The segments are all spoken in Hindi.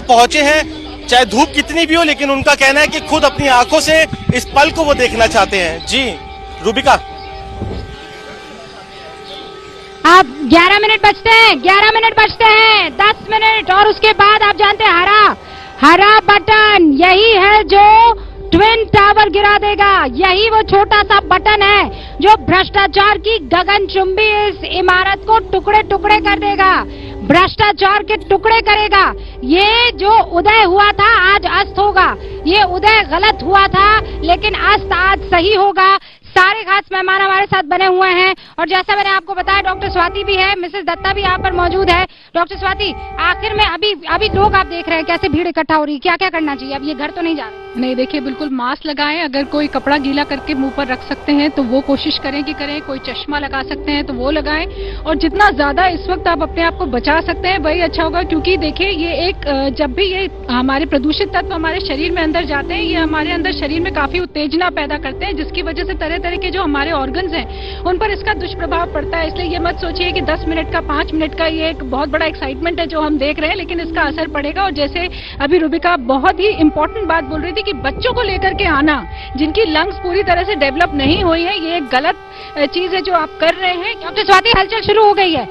यहाँ पहुंचे हैं, चाहे धूप कितनी भी हो, लेकिन उनका कहना है कि खुद अपनी आंखों से इस पल को वो देखना चाहते हैं। जी रूबिका, अब 11 मिनट बचते हैं, 11 मिनट बचते हैं, 10 मिनट, और उसके बाद आप जानते हैं हरा बटन यही है जो ट्विन टावर गिरा देगा। यही वो छोटा सा बटन है जो भ्रष्टाचार की गगनचुंबी इस इमारत को टुकड़े टुकड़े कर देगा, भ्रष्टाचार के टुकड़े करेगा। ये जो उदय हुआ था आज अस्त होगा, ये उदय गलत हुआ था लेकिन अस्त आज सही होगा। सारे खास मेहमान हमारे साथ बने हुए हैं और जैसा मैंने आपको बताया डॉक्टर स्वाति भी है, मिसेस दत्ता भी यहाँ पर मौजूद है। डॉक्टर स्वाति, आखिर में अभी लोग आप देख रहे हैं कैसे भीड़ इकट्ठा हो रही है, क्या क्या करना चाहिए? अब ये घर तो नहीं जा रहे? नहीं, देखिए बिल्कुल मास्क लगाएं, अगर कोई कपड़ा गीला करके मुंह पर रख सकते हैं तो वो कोशिश करें कि करें, कोई चश्मा लगा सकते हैं तो वो लगाएं, और जितना ज्यादा इस वक्त आप अपने आप को बचा सकते हैं वही अच्छा होगा। क्योंकि देखिए ये एक जब भी ये हमारे प्रदूषित तत्व हमारे शरीर में अंदर जाते हैं, ये हमारे अंदर शरीर में काफी उत्तेजना पैदा करते हैं, जिसकी वजह से तरह तरह के जो हमारे ऑर्गन्स हैं उन पर इसका दुष्प्रभाव पड़ता है। इसलिए ये मत सोचिए कि 10 मिनट का 5 मिनट का ये एक बहुत बड़ा एक्साइटमेंट है जो हम देख रहे हैं, लेकिन इसका असर पड़ेगा। और जैसे अभी रूबिका बहुत ही इंपॉर्टेंट बात बोल रही थी कि बच्चों को लेकर के आना, जिनकी लंग्स पूरी तरह से डेवलप नहीं हुई है, ये एक गलत चीज है जो आप कर रहे हैं। डॉक्टर स्वाति, हलचल शुरू हो गई है।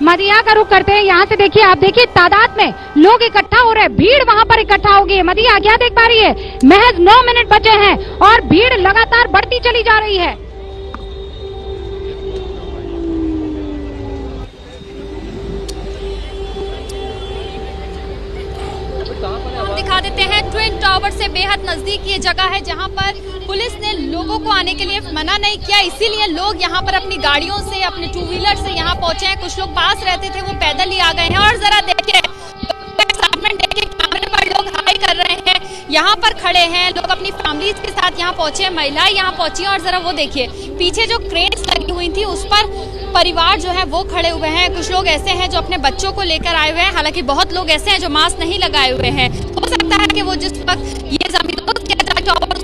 मदिया का रुख करते हैं, यहाँ से देखिए, आप देखिए तादाद में लोग इकट्ठा हो रहे हैं, भीड़ वहाँ पर इकट्ठा हो गई है। मदिया क्या देख पा रही है? महज 9 मिनट बचे हैं और भीड़ लगातार बढ़ती चली जा रही है। दिखा देते हैं ट्विन टावर से बेहद नजदीक ये जगह है जहां पर पुलिस ने लोगों को आने के लिए मना नहीं किया, इसीलिए लोग यहां पर अपनी गाड़ियों से, अपने टू व्हीलर से यहां पहुंचे हैं। कुछ लोग पास रहते थे वो पैदल ही आ गए हैं और जरा देखिए कैमरे पर लोग हाई कर रहे हैं, यहाँ पर खड़े हैं लोग अपनी फैमिलीज के साथ यहाँ पहुंचे, महिलाएं यहाँ पहुंची और जरा वो देखिए पीछे जो क्रेन्स लगी हुई थी उस पर परिवार जो है वो खड़े हुए हैं। कुछ लोग ऐसे हैं जो अपने बच्चों को लेकर आए हुए हैं, हालांकि बहुत लोग ऐसे हैं जो मास्क नहीं लगाए हुए हैं। हो सकता है कि वो जिस वक्त ये जमींदोज किया जाए और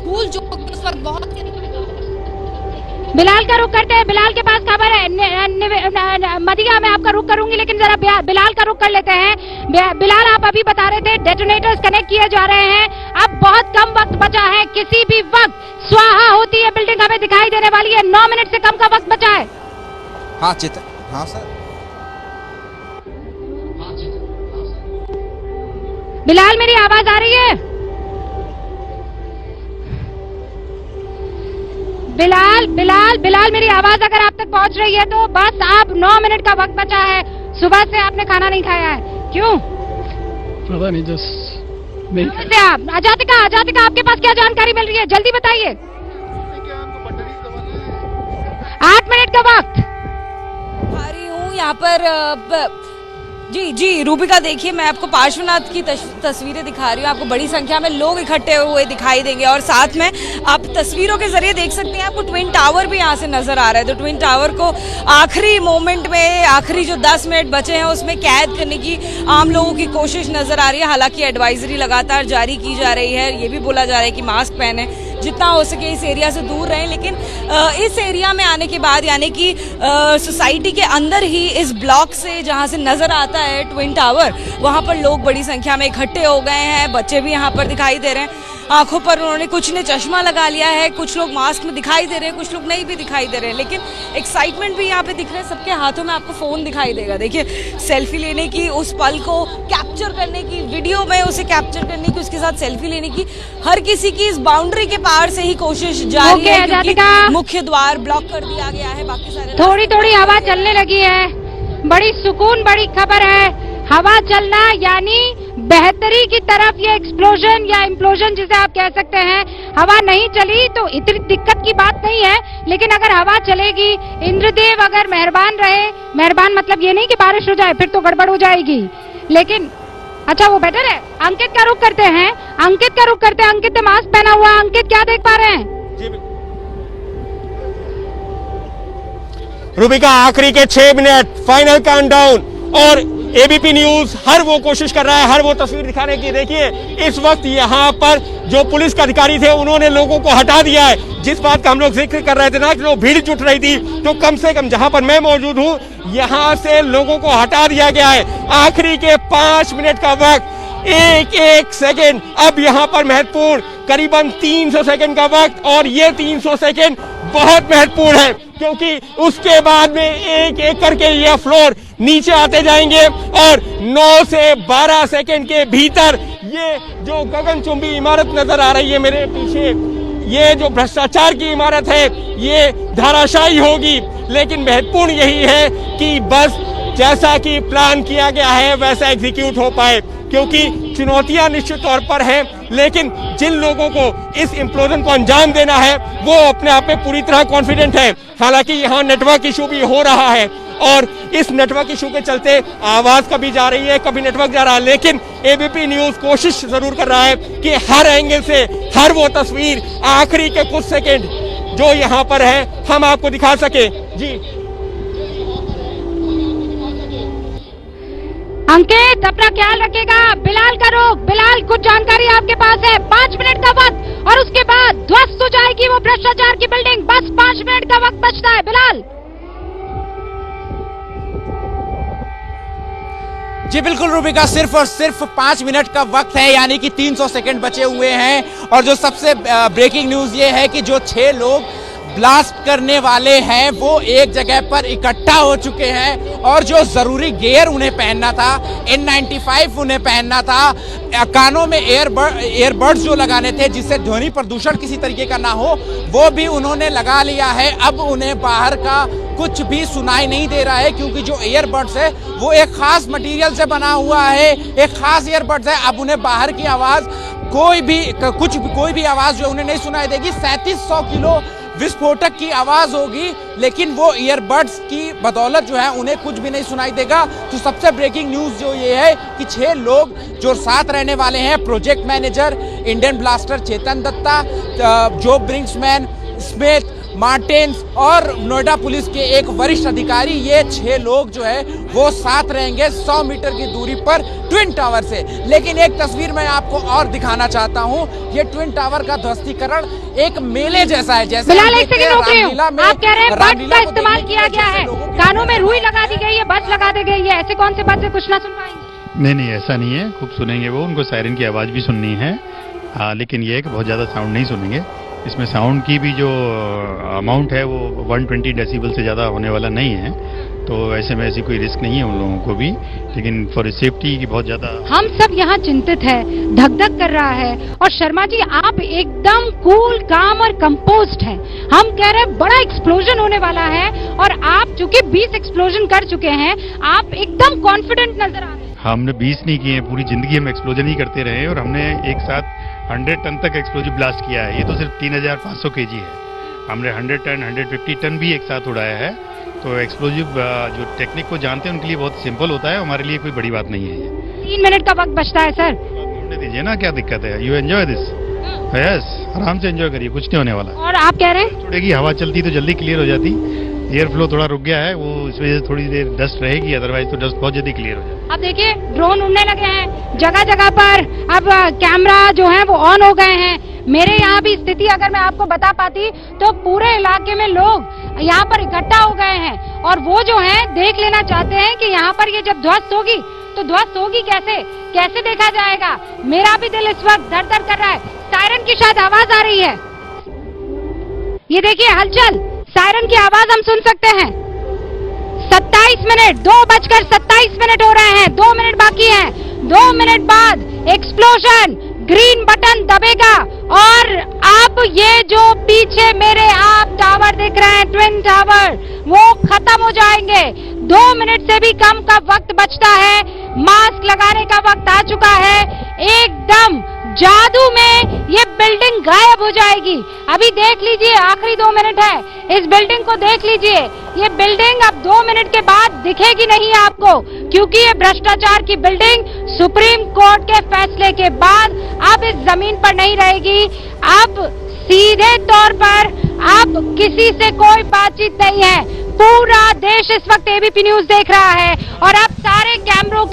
फूल जो उस वक्त बहुत बिलाल का रुख करते हैं। बिलाल के पास खबर है। मदिया, मैं आपका रुख करूंगी लेकिन जरा बिलाल का रुख कर लेते हैं। बिलाल, आप अभी बता रहे थे डेटोनेटर्स कनेक्ट किए जा रहे हैं, अब बहुत कम वक्त बचा है, किसी भी वक्त स्वाहा होती है बिल्डिंग हमें दिखाई देने वाली है। 9 मिनट से कम का वक्त बचा है। हाँ सर। बिलाल, मेरी आवाज आ रही है? बिलाल, मेरी आवाज अगर आप तक पहुंच रही है तो बस आप 9 मिनट का वक्त बचा है। सुबह से आपने खाना नहीं खाया है, क्यों? पता नहीं, जस्ट नहीं। आप अजातिका, आपके पास क्या जानकारी मिल रही है, जल्दी बताइए। 8 मिनट का वक्त आ रही हूँ यहाँ पर। जी रूबिका, देखिए मैं आपको पार्श्वनाथ की तस्वीरें दिखा रही हूँ। आपको बड़ी संख्या में लोग इकट्ठे हुए दिखाई देंगे और साथ में आप तस्वीरों के जरिए देख सकते हैं आपको ट्विन टावर भी यहाँ से नजर आ रहा है। तो ट्विन टावर को आखिरी मोमेंट में, आखिरी जो 10 मिनट बचे हैं उसमें कैद करने की आम लोगों की कोशिश नजर आ रही है। हालांकि एडवाइजरी लगातार जारी की जा रही है, ये भी बोला जा रहा है कि मास्क पहने, जितना हो सके इस एरिया से दूर रहें। लेकिन इस एरिया में आने के बाद, यानी कि सोसाइटी के अंदर ही इस ब्लॉक से जहाँ से नजर आता है ट्विन टावर, वहाँ पर लोग बड़ी संख्या में इकट्ठे हो गए हैं। बच्चे भी यहाँ पर दिखाई दे रहे हैं, आंखों पर उन्होंने कुछ ने चश्मा लगा लिया है, कुछ लोग मास्क में दिखाई दे रहे हैं, कुछ लोग नहीं भी दिखाई दे रहे हैं। लेकिन एक्साइटमेंट भी यहाँ पे दिख रहा है, सबके हाथों में आपको फोन दिखाई देगा। देखिए सेल्फी लेने की, उस पल को कैप्चर करने की, वीडियो में उसे कैप्चर करने की, उसके साथ सेल्फी लेने की हर किसी की इस बाउंड्री के पार से ही कोशिश जारी है, क्योंकि मुख्य द्वार ब्लॉक कर दिया गया है। बाकी सारे थोड़ी हवा चलने लगी है, बड़ी सुकून बड़ी खबर है। हवा चलना यानी बेहतरी की तरफ ये एक्सप्लोजन या इम्प्लोजन जिसे आप कह सकते हैं। हवा नहीं चली तो इतनी दिक्कत की बात नहीं है, लेकिन अगर हवा चलेगी, इंद्रदेव अगर मेहरबान रहे, मेहरबान मतलब ये नहीं कि बारिश हो जाए फिर तो गड़बड़ हो जाएगी, लेकिन अच्छा वो बेटर है। अंकित का रुख करते हैं। अंकित ने मास्क पहना हुआ। अंकित, क्या देख पा रहे हैं? रूबिका, आखिरी के 6 मिनट, फाइनल काउंटडाउन, और एबीपी न्यूज हर वो कोशिश कर रहा है, हर वो तस्वीर दिखाने की। देखिए इस वक्त यहाँ पर जो पुलिस के अधिकारी थे उन्होंने लोगों को हटा दिया है। जिस बात का हम लोग जिक्र कर रहे थे ना कि लोग भीड़ जुट रही थी, तो कम से कम जहां पर मैं मौजूद हूँ यहाँ से लोगों को हटा दिया गया है। आखिरी के 5 मिनट का वक्त, एक एक सेकेंड अब यहाँ पर महत्वपूर्ण, करीबन 300 सेकेंड का वक्त, और ये 300 सेकेंड बहुत महत्वपूर्ण है क्योंकि उसके बाद में एक एक करके ये फ्लोर नीचे आते जाएंगे और 9 से 12 सेकेंड के भीतर ये जो गगनचुंबी इमारत नजर आ रही है मेरे पीछे, ये जो भ्रष्टाचार की इमारत है ये धराशायी होगी। लेकिन महत्वपूर्ण यही है कि बस जैसा कि प्लान किया गया है वैसा एग्जीक्यूट हो पाए, क्योंकि चुनौतियां निश्चित तौर पर हैं, लेकिन जिन लोगों को इस इम्प्लोजन को अंजाम देना है वो अपने आप में पूरी तरह कॉन्फिडेंट है। हालांकि यहाँ नेटवर्क इशू भी हो रहा है और इस नेटवर्क इशू के चलते आवाज कभी जा रही है, कभी नेटवर्क जा रहा है, लेकिन एबीपी न्यूज कोशिश जरूर कर रहा है कि हर एंगल से हर वो तस्वीर आखिरी के कुछ सेकेंड जो यहाँ पर है हम आपको दिखा सके। जी अंकित, अपना ख्याल रखिएगा। बिलाल का रोक, बिलाल कुछ जानकारी आपके पास है। 5 मिनट का वक्त और उसके बाद ध्वस्त हो जाएगी वो भ्रष्टाचार की बिल्डिंग। बस 5 मिनट का वक्त बचता है। बिलाल। जी बिल्कुल रूबिका, सिर्फ और सिर्फ 5 मिनट का वक्त है, यानी कि 300 सेकंड बचे हुए हैं। और जो सबसे ब्रेकिंग न्यूज ये है कि जो 6 लोग ब्लास्ट करने वाले हैं वो एक जगह पर इकट्ठा हो चुके हैं और जो जरूरी गियर उन्हें पहनना था, N95 उन्हें पहनना था, कानों में ईयरबड्स जो लगाने थे जिससे ध्वनि प्रदूषण किसी तरीके का ना हो, वो भी उन्होंने लगा लिया है। अब उन्हें बाहर का कुछ भी सुनाई नहीं दे रहा है क्योंकि जो ईयरबड्स है वो एक खास मटेरियल से बना हुआ है, एक खास ईयरबड्स है। अब उन्हें बाहर की आवाज कोई भी आवाज जो उन्हें नहीं सुनाई देगी। 3700 किलो विस्फोटक की आवाज होगी, लेकिन वो ईयरबड्स की बदौलत जो है उन्हें कुछ भी नहीं सुनाई देगा। तो सबसे ब्रेकिंग न्यूज जो ये है कि 6 लोग जो साथ रहने वाले हैं, प्रोजेक्ट मैनेजर इंडियन ब्लास्टर चेतन दत्ता, जो ब्रिंक्समैन स्मिथ मार्टिन्स और नोएडा पुलिस के एक वरिष्ठ अधिकारी, ये 6 लोग जो है वो साथ रहेंगे 100 मीटर की दूरी पर ट्विन टावर से। लेकिन एक तस्वीर मैं आपको और दिखाना चाहता हूँ, ये ट्विन टावर का ध्वस्तीकरण एक मेले जैसा है। जैसे बिलाल एक सेकंड रोक रही हूँ, आप कह रहे हैं बड्स का इस्तेमाल किया गया है, कानों में रुई लगा दी गई है, बड्स लगा दी गई है, ऐसे कौन से बड्स से कुछ ना सुन पाएंगे? नहीं ऐसा नहीं है, खूब सुनेंगे वो, उनको सायरन की आवाज भी सुननी है। लेकिन ये है कि बहुत ज्यादा साउंड नहीं सुनेंगे। इसमें साउंड की भी जो अमाउंट है वो 120 डेसिबल से ज़्यादा होने वाला नहीं है, तो ऐसे में ऐसी कोई रिस्क नहीं है उन लोगों को भी, लेकिन फॉर सेफ्टी की बहुत ज़्यादा। हम सब यहाँ चिंतित है, धक धक कर रहा है, और शर्मा जी आप एकदम कूल, काम और कंपोज्ड हैं। हम कह रहे हैं बड़ा एक्सप्लोजन होने वाला है और आप चूंकि 20 एक्सप्लोजन कर चुके हैं, आप एकदम कॉन्फिडेंट नजर आ रहे हैं। हमने 20 नहीं किए, पूरी जिंदगी हम एक्सप्लोजन ही करते रहे और हमने एक साथ 100 टन तक एक्सप्लोजिव ब्लास्ट किया है। ये तो सिर्फ 3500 kg है, हमने 100 टन 150 टन भी एक साथ उड़ाया है। तो एक्सप्लोजिव जो टेक्निक को जानते हैं उनके लिए बहुत सिंपल होता है, हमारे लिए कोई बड़ी बात नहीं है। ये 3 मिनट का वक्त बचता है सर, बोलने दीजिए ना, क्या दिक्कत है? यू एंजॉय दिस, यस, आराम से एंजॉय करिए, कुछ नहीं होने वाला। और आप कह रहे हैं थोड़ी हवा चलती तो जल्दी क्लियर हो जाती, एयर फ्लो थोड़ा रुक गया है, वो इस वजह से थोड़ी देर डस्ट रहेगी, अदरवाइज तो डस्ट बहुत जल्दी क्लियर हो जाए। अब देखिए ड्रोन उड़ने लगे हैं जगह जगह पर, अब कैमरा जो है वो ऑन हो गए हैं। मेरे यहाँ भी स्थिति अगर मैं आपको बता पाती तो पूरे इलाके में लोग यहाँ पर इकट्ठा हो गए हैं और वो जो है देख लेना चाहते हैं कि यहाँ पर ये जब ध्वस्त होगी तो ध्वस्त होगी कैसे देखा जाएगा। मेरा भी दिल इस वक्त धड़ धड़ कर रहा है। सायरन की शायद आवाज आ रही है, ये देखिए हलचल, सायरन की आवाज हम सुन सकते हैं। 27 मिनट, 2:27 हो रहे हैं, 2 मिनट बाकी हैं। 2 मिनट बाद एक्सप्लोजन, ग्रीन बटन दबेगा और अब ये जो पीछे मेरे आप टावर दिख रहे हैं, ट्विन टावर, वो खत्म हो जाएंगे। 2 मिनट से भी कम का वक्त बचता है, मास्क लगाने का वक्त आ चुका है। एकदम जादू में ये बिल्डिंग गायब हो जाएगी। अभी देख लीजिए, आखिरी 2 मिनट है, इस बिल्डिंग को देख लीजिए। ये बिल्डिंग अब 2 मिनट के बाद दिखेगी नहीं आपको, क्योंकि ये भ्रष्टाचार की बिल्डिंग सुप्रीम कोर्ट के फैसले के बाद अब इस जमीन पर नहीं रहेगी। अब सीधे तौर पर अब किसी से कोई बातचीत नहीं है, पूरा देश इस वक्त एबीपी न्यूज देख रहा है और अब सारे कैमरों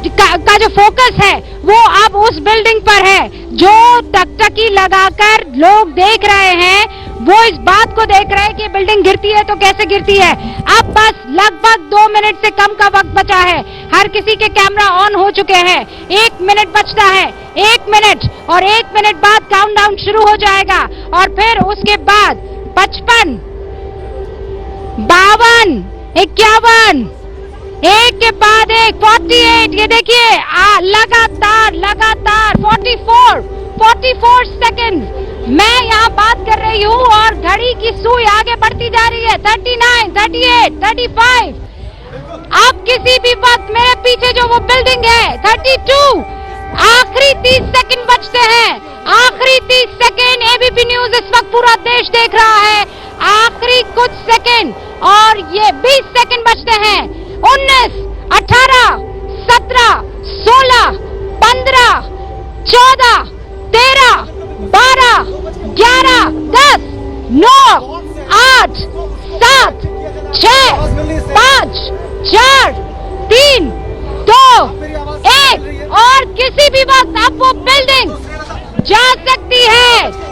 का जो फोकस है वो अब उस बिल्डिंग पर है जो टकटकी लगाकर लोग देख रहे हैं। वो इस बात को देख रहे हैं कि बिल्डिंग गिरती है तो कैसे गिरती है। अब बस लगभग 2 मिनट से कम का वक्त बचा है। हर किसी के कैमरा ऑन हो चुके हैं। 1 मिनट बचता है, 1 मिनट, और 1 मिनट बाद काउंटडाउन शुरू हो जाएगा और फिर उसके बाद 55, 52, 51, एक के बाद एक 48, ये देखिए लगातार 44 सेकंड मैं यहाँ बात कर रही हूँ और घड़ी की सुई आगे बढ़ती जा रही है। 39, 38, 35, अब किसी भी वक्त मेरे पीछे जो वो बिल्डिंग है 32, आखिरी 30 सेकंड बचते हैं, आखिरी 30 सेकंड। एबीपी न्यूज इस वक्त पूरा देश देख रहा है। आखिरी कुछ सेकंड और ये 20 सेकंड बचते हैं। 19, 18, 17, 16, 15, 14, 13, 12, 11, 10, 9, 8, 7, 6, 5, 4, 3, 2, 1 और किसी भी वक्त अब वो बिल्डिंग जा सकती है।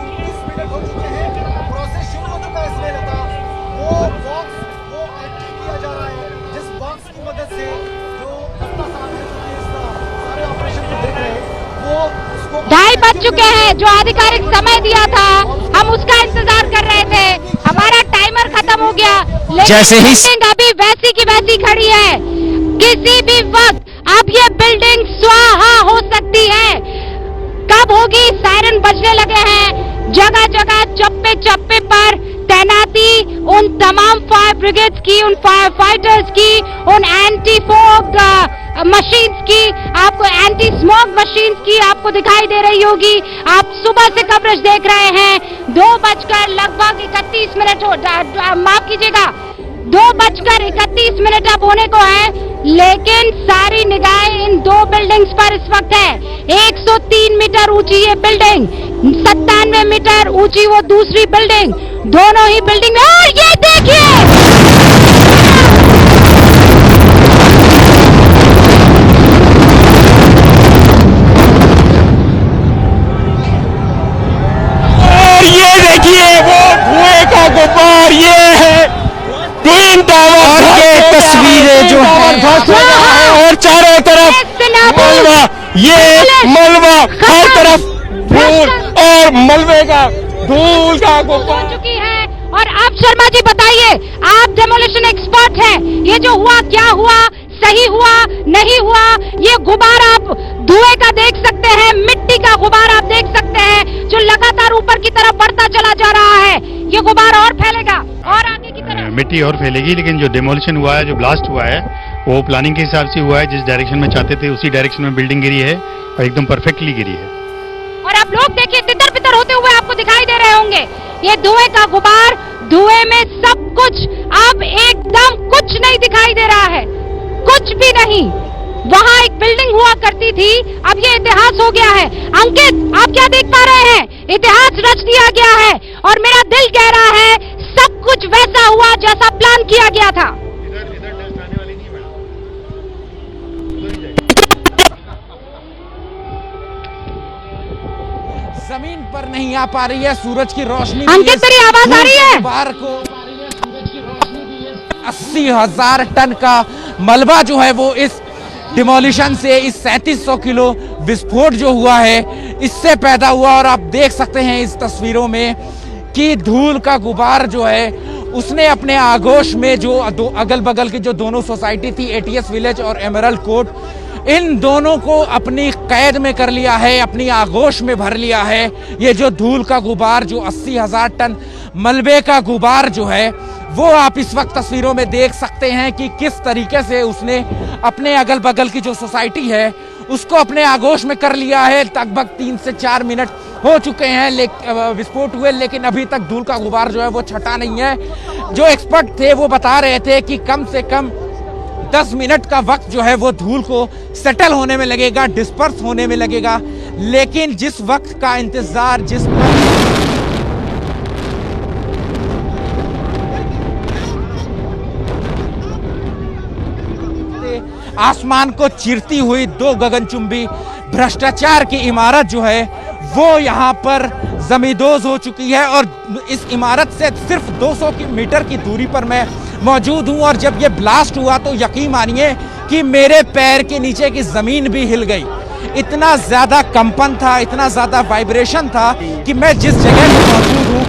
ढाई बज चुके हैं, जो आधिकारिक समय दिया था हम उसका इंतजार कर रहे थे। हमारा टाइमर खत्म हो गया, लेकिन जैसे ही बिल्डिंग अभी वैसी की वैसी खड़ी है। किसी भी वक्त अब ये बिल्डिंग स्वाहा हो सकती है। कब होगी? सायरन बजने लगे हैं। जगह जगह चप्पे चप्पे पर तैनाती उन तमाम फायर ब्रिगेड्स की, उन फायर फाइटर्स की, उन एंटी फॉग मशीन्स की, आपको एंटी स्मोक मशीन्स की आपको दिखाई दे रही होगी। आप सुबह से कवरेज देख रहे हैं। 2:31 माफ कीजिएगा, 2:31 अब होने को है, लेकिन सारी निगाहें इन 2 बिल्डिंग्स पर इस वक्त है। 103 मीटर ऊंची ये बिल्डिंग, 97 मीटर ऊंची वो दूसरी बिल्डिंग, दोनों ही बिल्डिंग। और ये देखिए वो धुएं का गुब्बार, ये है ट्विन टावर। और ये तस्वीरें जो है और चारों तरफ मलबा, ये मलबा हर तरफ धूल और मलबे का धूल का गुब्बार चुकी है। और आप शर्मा जी बताइए, आप डेमोलिशन एक्सपर्ट हैं, ये जो हुआ क्या हुआ, सही हुआ नहीं हुआ? ये गुबार आप धुएं का देख सकते हैं, मिट्टी का गुबार आप देख सकते हैं जो लगातार ऊपर की तरफ बढ़ता चला जा रहा है। ये गुबार और फैलेगा और आगे की तरफ मिट्टी और फैलेगी, लेकिन जो डेमोलिशन हुआ है, जो ब्लास्ट हुआ है, वो प्लानिंग के हिसाब से हुआ है। जिस डायरेक्शन में चाहते थे उसी डायरेक्शन में बिल्डिंग गिरी है और एकदम परफेक्टली गिरी है। और आप लोग देखिए तितर बितर होते हुए आपको दिखाई दे रहे होंगे। ये धुएं का गुबार, धुएं में सब कुछ अब एकदम कुछ नहीं दिखाई दे रहा है, कुछ भी नहीं। वहां एक बिल्डिंग हुआ करती थी, अब ये इतिहास हो गया है। अंकित, आप क्या देख पा रहे हैं? इतिहास रच दिया गया है और मेरा दिल कह रहा है सब कुछ वैसा हुआ जैसा प्लान किया गया था। जमीन पर नहीं आ पा रही है, सूरज की रोशनी। अंकित, तेरी आवाज आ रही है? बार को 80,000 टन का मलबा जो है वो इस डिमोलिशन से, इस 3700 किलो विस्फोट जो हुआ है इससे पैदा हुआ। और आप देख सकते हैं इस तस्वीरों में कि धूल का गुबार जो है उसने अपने आगोश में जो अगल बगल की जो दोनों सोसाइटी थी, एटीएस विलेज और एमरल्ड कोर्ट, इन दोनों को अपनी कैद में कर लिया है, अपनी आगोश में भर लिया है। ये जो धूल का गुबार, जो 80,000 टन मलबे का गुबार जो है वो आप इस वक्त तस्वीरों में देख सकते हैं कि किस तरीके से उसने अपने अगल बगल की जो सोसाइटी है उसको अपने आगोश में कर लिया है। लगभग 3 से 4 मिनट हो चुके हैं विस्फोट हुए, लेकिन अभी तक धूल का गुबार जो है वो छटा नहीं है। जो एक्सपर्ट थे वो बता रहे थे कि कम से कम 10 मिनट का वक्त जो है वो धूल को सेटल होने में लगेगा, डिस्पर्स होने में लगेगा। लेकिन जिस वक्त का इंतजार, जिस आसमान को चीरती हुई दो गगनचुंबी भ्रष्टाचार की इमारत जो है वो यहाँ पर जमींदोज हो चुकी है। और इस इमारत से सिर्फ 200 मीटर की दूरी पर मैं मौजूद हूँ। और जब ये ब्लास्ट हुआ तो यकीन मानिए कि मेरे पैर के नीचे की जमीन भी हिल गई। इतना ज्यादा कंपन था, इतना ज्यादा वाइब्रेशन था कि मैं जिस जगह पर मौजूद हूँ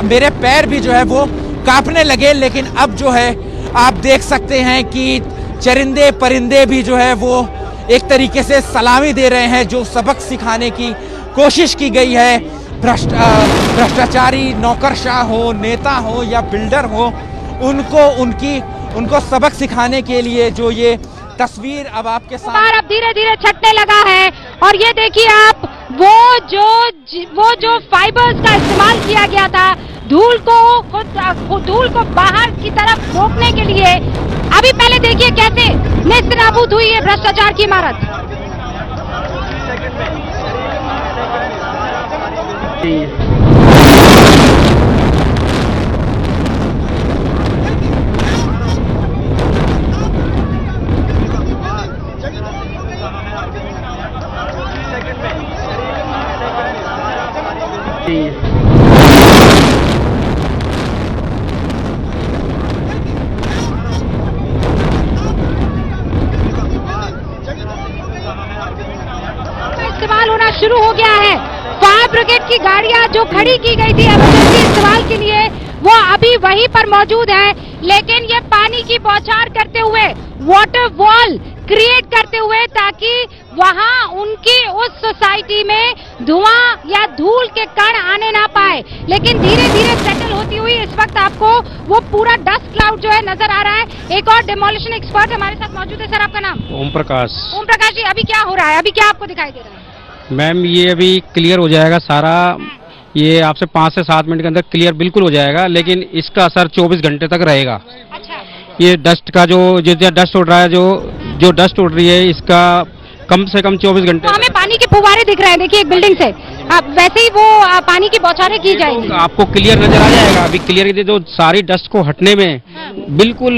मेरे पैर भी जो है वो कांपने लगे। लेकिन अब जो है आप देख सकते हैं कि चरिंदे परिंदे भी जो है वो एक तरीके से सलामी दे रहे हैं। जो सबक सिखाने की कोशिश की गई है, भ्रष्टाचारी नौकरशाह हो, नेता हो या बिल्डर हो, उनको सबक सिखाने के लिए जो ये तस्वीर अब आपके सामने अब धीरे धीरे छटने लगा है। और ये देखिए आप, वो जो फाइबर्स का इस्तेमाल किया गया था धूल को बाहर की तरफ रोकने के लिए, अभी पहले देखिए कैसे नेस्तनाबूद हुई है भ्रष्टाचार की इमारत। इस्तेमाल होना शुरू हो गया है। फायर ब्रिगेड की गाड़ियां जो खड़ी की गई थी इमरजेंसी इस्तेमाल के लिए वो अभी वहीं पर मौजूद है। लेकिन ये पानी की बौछार करते हुए, वाटर वॉल क्रिएट करते हुए, ताकि वहां उनकी उस सोसाइटी में धुआं या धूल के कण आने ना पाए। लेकिन धीरे धीरे सेटल होती हुई इस वक्त आपको वो पूरा डस्ट क्लाउड जो है नजर आ रहा है। एक और डिमोलिशन एक्सपर्ट हमारे साथ मौजूद है। सर, आपका नाम? ओम प्रकाश। ओम प्रकाश जी, अभी क्या हो रहा है? अभी क्या आपको दिखाई दे रहा है? मैम, ये अभी क्लियर हो जाएगा सारा। ये आपसे 5 से 7 मिनट के अंदर क्लियर बिल्कुल हो जाएगा, लेकिन इसका असर 24 घंटे तक रहेगा। अच्छा। ये डस्ट का जो डस्ट उड़ रहा है, जो डस्ट उड़ रही है, इसका कम से कम 24 घंटे। तो हमें पानी के फुवारे दिख रहे हैं, देखिए एक बिल्डिंग से। वैसे ही वो पानी की बौछारें की जाएंगी। आपको क्लियर नजर आ जाएगा। अभी क्लियर जो सारी डस्ट को हटने में, बिल्कुल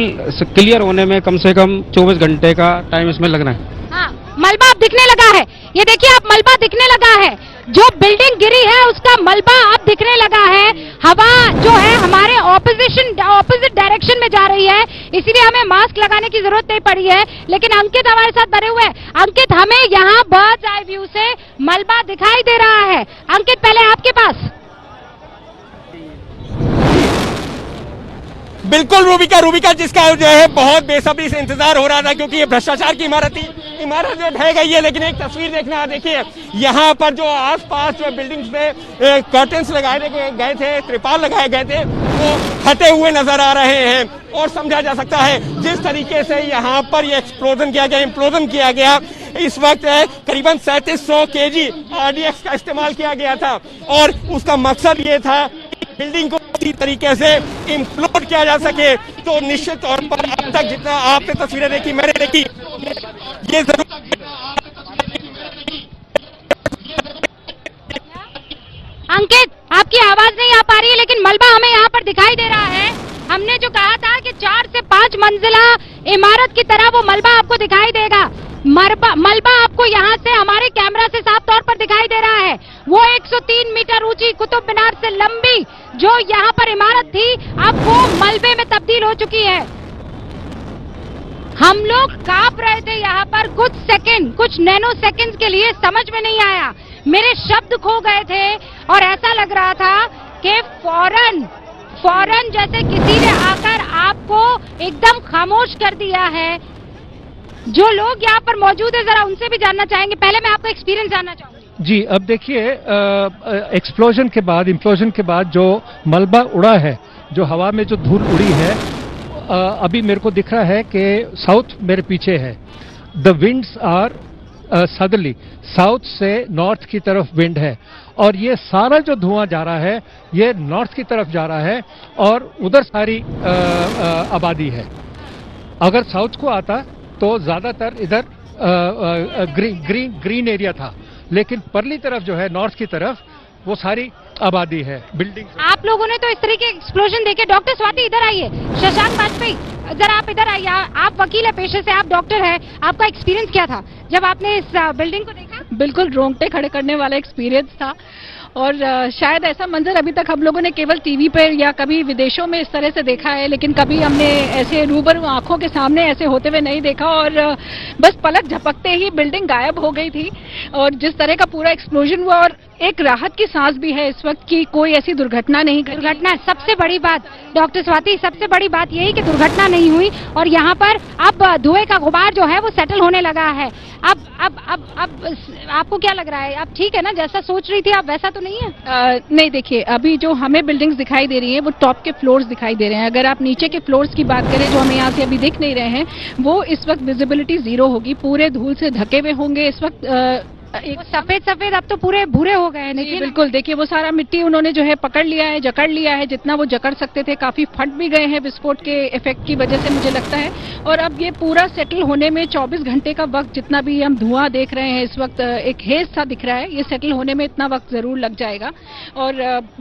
क्लियर होने में कम से कम 24 घंटे का टाइम इसमें लगना है। हाँ, मलबा अब दिखने लगा है। ये देखिए आप, मलबा दिखने लगा है। जो बिल्डिंग गिरी है उसका मलबा अब दिखने लगा है। हवा जो है हमारे ऑपोजिट डायरेक्शन में जा रही है, इसीलिए हमें मास्क लगाने की जरूरत नहीं पड़ी है। लेकिन अंकित हमारे साथ बने हुए हैं। अंकित, हमें यहाँ बर्ड्स आई व्यू से मलबा दिखाई दे रहा है। अंकित, पहले आपके पास। बिल्कुल रूबिका जिसका जो है बहुत बेसब्री से इंतजार हो रहा था, क्योंकि ये भ्रष्टाचार की इमारत जो ढह गई है। लेकिन एक तस्वीर देखना, देखिए यहाँ पर जो आसपास जो बिल्डिंग्स में कर्टन्स लगाए गए थे, त्रिपाल लगाए गए थे, वो हटे हुए नजर आ रहे हैं। और समझा जा सकता है जिस तरीके से यहाँ पर ये इम्प्लोजन किया गया, इस वक्त करीबन 3700 kg RDX का इस्तेमाल किया गया था। और उसका मकसद ये था बिल्डिंग को इसी तरीके से इम्प्लोड किया जा सके। तो निश्चित तौर पर अब तक जितना आपने तस्वीरें देखी, मैंने देखी, ये जरूर अंकित, आपकी आवाज नहीं आ पा रही है, लेकिन मलबा हमें यहाँ पर दिखाई दे रहा है। हमने जो कहा था कि 4 से 5 मंजिला इमारत की तरह वो मलबा आपको दिखाई देगा। मलबा आपको यहाँ से हमारे कैमरा से साफ तौर पर दिखाई दे रहा है। वो 103 मीटर ऊंची कुतुब मीनार से लंबी जो यहाँ पर इमारत थी, अब वो मलबे में तब्दील हो चुकी है। हम लोग कांप रहे थे यहाँ पर कुछ नैनो सेकंड्स के लिए, समझ में नहीं आया, मेरे शब्द खो गए थे। और ऐसा लग रहा था कि फौरन जैसे किसी ने आकर आपको एकदम खामोश कर दिया है। जो लोग यहाँ पर मौजूद है, जरा उनसे भी जानना चाहेंगे। पहले मैं आपका एक्सपीरियंस जानना चाहूंगी। जी, अब देखिए, इम्प्लोजन के बाद जो मलबा उड़ा है, जो हवा में जो धूल उड़ी है, अभी मेरे को दिख रहा है कि साउथ मेरे पीछे है। द विंड्स आर सदरली, साउथ से नॉर्थ की तरफ विंड है, और ये सारा जो धुआं जा रहा है ये नॉर्थ की तरफ जा रहा है, और उधर सारी आबादी है। अगर साउथ को आता तो ज्यादातर इधर ग्रीन एरिया था, लेकिन परली तरफ जो है, नॉर्थ की तरफ, वो सारी आबादी है, बिल्डिंग। आप लोगों ने तो इस तरह के एक्सप्लोजन देखे। डॉक्टर स्वाति, इधर आइए। शशांक वाजपेयी, जरा आप इधर आइए, आप वकील है पेशे से, आप डॉक्टर है, आपका एक्सपीरियंस क्या था जब आपने इस बिल्डिंग को देखा? बिल्कुल रोंगटे खड़े करने वाला एक्सपीरियंस था और शायद ऐसा मंजर अभी तक हम लोगों ने केवल टीवी पर या कभी विदेशों में इस तरह से देखा है, लेकिन कभी हमने ऐसे रूबरू आंखों के सामने ऐसे होते हुए नहीं देखा। और बस पलक झपकते ही बिल्डिंग गायब हो गई थी और जिस तरह का पूरा एक्सप्लोजन हुआ, और एक राहत की सांस भी है इस वक्त की कोई ऐसी दुर्घटना नहीं घटी। दुर्घटना सबसे बड़ी बात डॉक्टर स्वाति, सबसे बड़ी बात यही कि दुर्घटना नहीं हुई और यहाँ पर अब धुएं का गुबार जो है वो सेटल होने लगा है। अब आपको क्या लग रहा है? आप ठीक है ना? जैसा सोच रही थी आप वैसा तो नहीं है? नहीं, देखिए अभी जो हमें बिल्डिंग्स दिखाई दे रही है वो टॉप के फ्लोर्स दिखाई दे रहे हैं। अगर आप नीचे के फ्लोर्स की बात करें जो हमें यहाँ से अभी दिख नहीं रहे हैं, वो इस वक्त विजिबिलिटी 0 होगी, पूरे धूल से ढके हुए होंगे इस वक्त। एक सफेद अब तो पूरे भूरे हो गए हैं। देखिए बिल्कुल, देखिए वो सारा मिट्टी उन्होंने जो है पकड़ लिया है, जकड़ लिया है, जितना वो जकड़ सकते थे। काफी फट भी गए हैं विस्फोट के इफेक्ट की वजह से मुझे लगता है। और अब ये पूरा सेटल होने में 24 घंटे का वक्त, जितना भी हम धुआं देख रहे हैं इस वक्त, एक हेज सा दिख रहा है, ये सेटल होने में इतना वक्त जरूर लग जाएगा। और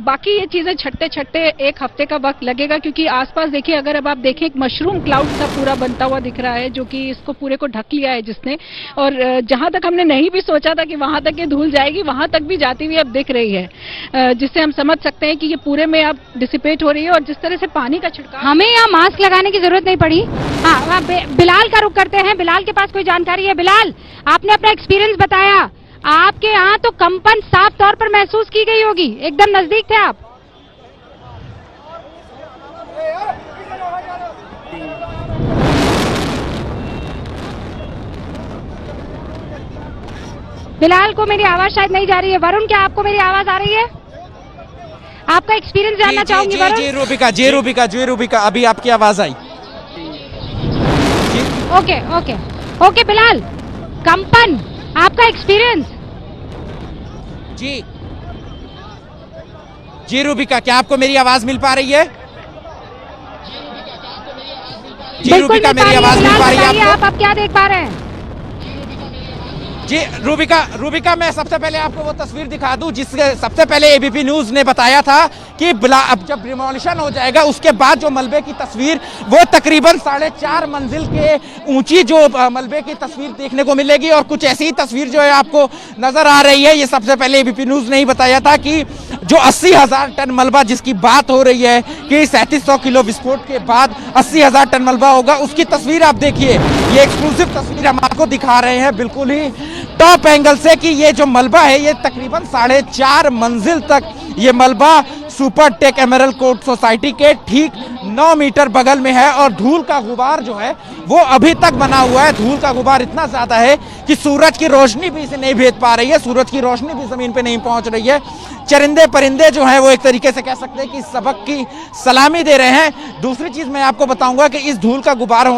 बाकी ये चीजें छट्टे छट्टे 1 हफ्ते का वक्त लगेगा, क्योंकि आसपास देखिए, अगर अब आप देखें एक मशरूम क्लाउड सा पूरा बनता हुआ दिख रहा है जो कि इसको पूरे को ढक लिया है जिसने। और जहां तक हमने नहीं भी सोचा था कि वहां तक ये धूल जाएगी, वहां तक भी जाती हुई अब दिख रही है, जिससे हम समझ सकते हैं कि ये पूरे में अब डिसिपेट हो रही है। और जिस तरह से पानी का छिड़काव, हमें यहाँ मास्क लगाने की जरूरत नहीं पड़ी। हाँ, बिलाल का रुख करते हैं। बिलाल के पास कोई जानकारी है? बिलाल, आपने अपना एक्सपीरियंस बताया, आपके यहाँ तो कंपन साफ तौर पर महसूस की गई होगी, एकदम नजदीक थे आप। बिलाल को मेरी आवाज शायद नहीं जा रही है। वरुण, क्या आपको मेरी आवाज आ रही है? आपका एक्सपीरियंस जानना चाहूंगी वरुण। जी रूबिका, अभी आपकी आवाज आई। ओके बिलाल, कंपन, आपका एक्सपीरियंस? जी रूबिका, क्या आपको मेरी आवाज मिल पा रही है? जी रूबिका, मेरी आवाज मिल पा रही है आपको? आप क्या देख पा रहे हैं? जी रूबिका, मैं सबसे पहले आपको वो तस्वीर दिखा दूं जिसके सबसे पहले एबीपी न्यूज ने बताया था कि अब जब डिमोलिशन हो जाएगा उसके बाद जो मलबे की तस्वीर, वो तकरीबन 4.5 मंजिल के ऊंची जो मलबे की तस्वीर देखने को मिलेगी। और कुछ ऐसी ही तस्वीर जो है आपको नजर आ रही है। ये सबसे पहले एबीपी न्यूज ने ही बताया था कि जो 80,000 टन मलबा जिसकी बात हो रही है कि 3700 किलो विस्फोट के बाद 80,000 टन मलबा होगा, उसकी तस्वीर आप देखिए। ये एक्सक्लूसिव तस्वीर हम आपको दिखा रहे हैं बिल्कुल ही टॉप एंगल से कि ये जो मलबा है ये तकरीबन 4.5 मंजिल तक ये मलबा Supertech Emerald Court society के ठीक 9 मीटर बगल में है। और धूल का गुबार जो है वो अभी तक बना हुआ है। धूल का गुबार इतना ज्यादा है कि सूरज की रोशनी भी इसे नहीं भेद पा रही है, सूरज की रोशनी भी जमीन पे नहीं पहुंच रही है। चरिंदे परिंदे जो हैं वो एक तरीके से कह सकते हैं कि सबक की सलामी दे रहे हैं। दूसरी चीज मैं आपको बताऊंगा कि इस धूल का गुबार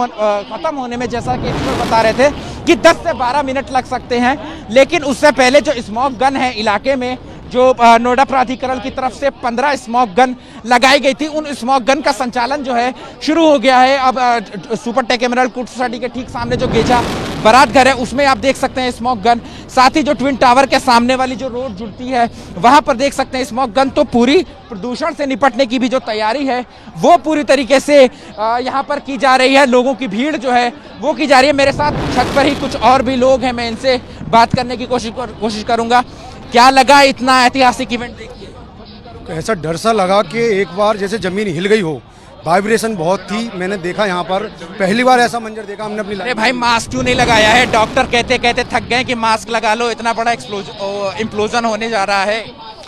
खत्म होने में, जैसा कि एक्सपर्ट बता रहे थे कि 10 से 12 मिनट लग सकते हैं, लेकिन उससे पहले जो स्मोक गन है इलाके में, जो नोएडा प्राधिकरण की तरफ से 15 स्मोक गन लगाई गई थी, उन स्मोक गन का संचालन जो है शुरू हो गया है। अब Supertech Emerald Court society के ठीक सामने जो गेजा बारात घर है उसमें आप देख सकते हैं स्मोक गन। साथ ही जो ट्विन टावर के सामने वाली जो रोड जुड़ती है वहां पर देख सकते हैं स्मोक गन। तो पूरी प्रदूषण से निपटने की भी जो तैयारी है वो पूरी तरीके से यहाँ पर की जा रही है। लोगों की भीड़ जो है वो की जा रही है। मेरे साथ छत पर ही कुछ और भी लोग हैं, मैं इनसे बात करने की कोशिश करूंगा। क्या लगा इतना ऐतिहासिक इवेंट देखिए? ऐसा डर सा लगा कि एक बार जैसे जमीन हिल गई हो, वाइब्रेशन बहुत थी। मैंने देखा यहाँ पर पहली बार ऐसा मंजर देखा हमने अपनी। अरे भाई, मास्क क्यों नहीं लगाया है? डॉक्टर कहते कहते थक गए कि मास्क लगा लो, इतना बड़ा इम्प्लोजन होने जा रहा है।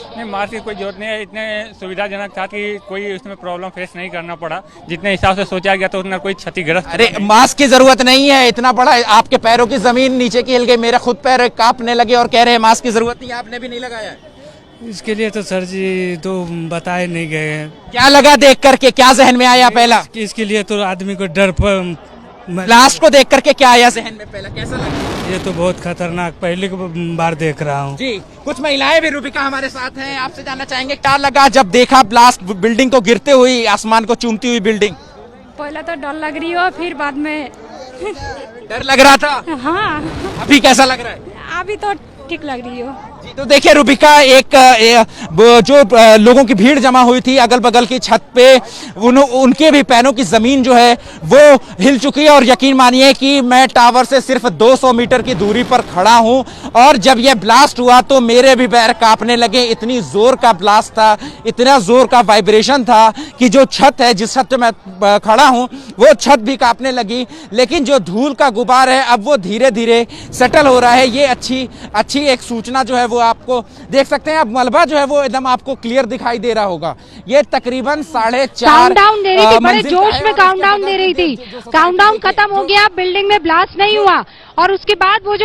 नहीं, मास्क की कोई जरूरत नहीं है। इतने सुविधाजनक था कि कोई उसमें प्रॉब्लम फेस नहीं करना पड़ा। जितने हिसाब से सोचा गया तो उतना कोई क्षतिग्रस्त। अरे मास्क की जरूरत नहीं है, इतना बड़ा आपके पैरों की जमीन नीचे की हिल गई, मेरे खुद पैर कांपने लगे और कह रहे हैं मास्क की जरूरत नहीं है, आपने भी नहीं लगाया। इसके लिए तो सर जी तो बताए नहीं गए हैं। क्या लगा देख करके, क्या जहन में आया पहला? इसके लिए तो आदमी को डर ब्लास्ट को देख करके क्या आया जहन में पहला, कैसा लगा? ये तो बहुत खतरनाक पहली बार देख रहा हूँ जी। कुछ महिलाएं भी रूबिका हमारे साथ हैं, आपसे जानना चाहेंगे क्या लगा जब देखा ब्लास्ट, बिल्डिंग को गिरते हुई, आसमान को चूमती हुई बिल्डिंग? पहले तो डर लग रही हो, फिर बाद में डर लग रहा था। हाँ, अभी कैसा लग रहा है? अभी तो ठीक लग रही हो। तो देखिए रूबिका, एक जो लोगों की भीड़ जमा हुई थी अगल बगल की छत पे, उनके भी पैरों की जमीन जो है वो हिल चुकी है। और यकीन मानिए कि मैं टावर से सिर्फ 200 मीटर की दूरी पर खड़ा हूं और जब यह ब्लास्ट हुआ तो मेरे भी पैर कांपने लगे। इतनी जोर का ब्लास्ट था, इतना जोर का वाइब्रेशन था कि जो छत है, जिस छत पे मैं खड़ा हूं, वो छत भी कांपने लगी। लेकिन जो धूल का गुबार है अब वो धीरे धीरे सेटल हो रहा है। ये अच्छी एक सूचना जो है वो आपको देख सकते हैं। अब मलबा जो है वो एकदम आपको क्लियर दिखाई दे रहा होगा। ये तकरीबन 4.5 काउंटडाउन दे रही थी, बड़े जोश में काउंटडाउन दे रही थी। काउंटडाउन खत्म हो गया, बिल्डिंग में ब्लास्ट नहीं हुआ। और उसके बाद वो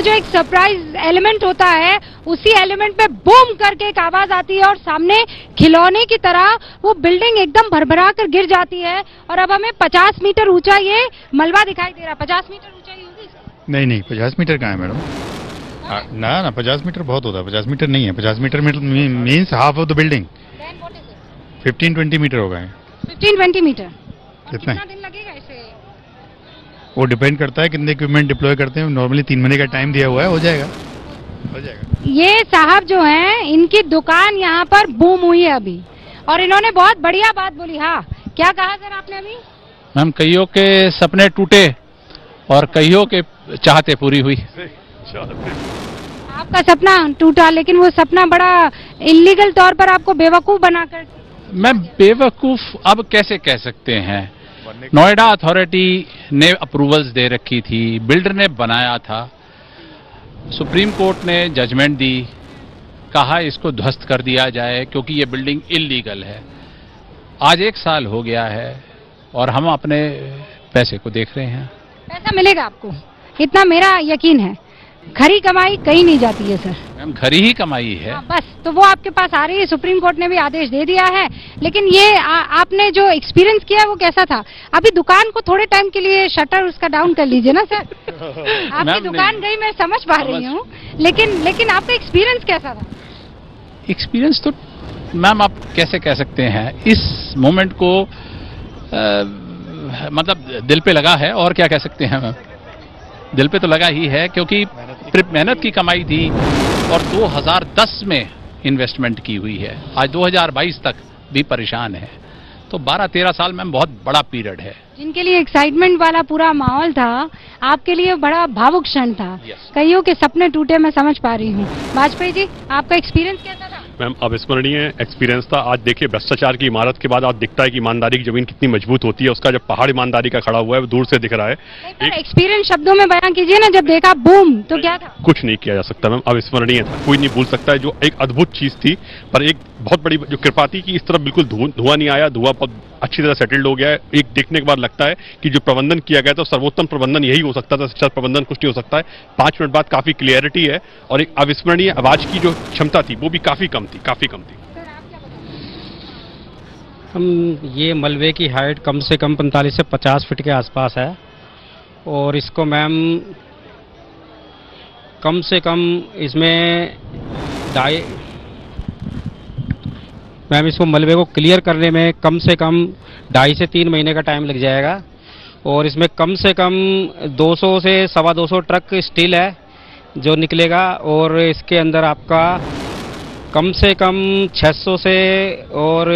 जो एक सरप्राइज एलिमेंट होता है, उसी एलिमेंट पे बूम करके एक आवाज आती है और सामने खिलौने की तरह वो बिल्डिंग एकदम भरभरा कर गिर जाती है। और अब हमें 50 मीटर ऊंचा ये मलबा दिखाई दे रहा है। 50 मीटर ऊंचाई होगी? नहीं 50 मीटर कहाँ है मैडम? ना 50 मीटर बहुत होता है। 50 मीटर नहीं है। 50 metre means half of the building. 15-20 metre होगा। 15-20 मीटर। कितना दिन लगेगा इसे? वो डिपेंड करता है कितने इक्विपमेंट डिप्लॉय करते हैं। नॉर्मली 3 महीने का टाइम दिया हुआ है, हो जाएगा। ये साहब जो हैं, इनकी दुकान यहाँ पर बूम हुई है अभी, और इन्होंने बहुत बढ़िया बात बोली। हाँ, क्या कहा सर आपने अभी? मैम, कईयों के सपने टूटे और कईयों के चाहते पूरी हुई। आपका सपना टूटा, लेकिन वो सपना बड़ा इलीगल तौर पर आपको बेवकूफ बनाकर। मैं बेवकूफ अब कैसे कह सकते हैं? नोएडा अथॉरिटी ने अप्रूवल्स दे रखी थी, बिल्डर ने बनाया था, सुप्रीम कोर्ट ने जजमेंट दी, कहा इसको ध्वस्त कर दिया जाए क्योंकि ये बिल्डिंग इल्लीगल है। आज 1 साल हो गया है और हम अपने पैसे को देख रहे हैं। पैसा मिलेगा आपको, इतना मेरा यकीन है। खरी कमाई कहीं नहीं जाती है सर। मैम, खरी ही कमाई है। बस, तो वो आपके पास आ रही है। सुप्रीम कोर्ट ने भी आदेश दे दिया है। लेकिन ये आपने जो एक्सपीरियंस किया वो कैसा था? अभी दुकान को थोड़े टाइम के लिए शटर उसका डाउन कर लीजिए ना सर। आपकी दुकान गई, मैं समझ पा रही हूँ, लेकिन आपका एक्सपीरियंस कैसा था? एक्सपीरियंस तो मैम आप कैसे कह सकते हैं, इस मोमेंट को मतलब दिल पे लगा है। और क्या कह सकते हैं मैम, दिल पे तो लगा ही है क्योंकि मेहनत की कमाई थी और 2010 में इन्वेस्टमेंट की हुई है। आज 2022 तक भी परेशान है, तो 12-13 साल में बहुत बड़ा पीरियड है। जिनके लिए एक्साइटमेंट वाला पूरा माहौल था, आपके लिए बड़ा भावुक क्षण था। कईयों के सपने टूटे, मैं समझ पा रही हूँ। वाजपेयी जी, आपका एक्सपीरियंस कैसा था? मैम, अविस्मरणीय एक्सपीरियंस था। आज देखिए, भ्रष्टाचार की इमारत के बाद आज दिखता है कि ईमानदारी की जमीन कितनी मजबूत होती है। उसका जब पहाड़ ईमानदारी का खड़ा हुआ है वो दूर से दिख रहा है। एक्सपीरियंस शब्दों में बयान कीजिए ना। जब देखा बूम, तो क्या था? कुछ नहीं किया जा सकता मैम, अविस्मरणीय था। कोई नहीं भूल सकता है। जो एक अद्भुत चीज थी, पर एक बहुत बड़ी जो कृपा थी कि इस तरफ बिल्कुल धुआं नहीं आया। धुआं बहुत अच्छी तरह सेटल्ड हो गया है। एक देखने के बाद लगता है कि जो प्रबंधन किया गया था, सर्वोत्तम प्रबंधन यही हो सकता था। अच्छा प्रबंधन कुछ नहीं हो सकता है। 5 मिनट बाद काफी क्लियरिटी है और एक अविस्मरणीय आवाज की जो क्षमता थी वो भी काफी कम थी। हम ये मलबे की हाइट कम से कम 45 से 50 फीट के आसपास है और इसको मैम कम से कम इसमें इसको मलबे को क्लियर करने में कम से कम 2.5 से 3 महीने का टाइम लग जाएगा। और इसमें कम से कम 200 से 225 ट्रक स्टील है जो निकलेगा और इसके अंदर आपका कम से कम 600 से और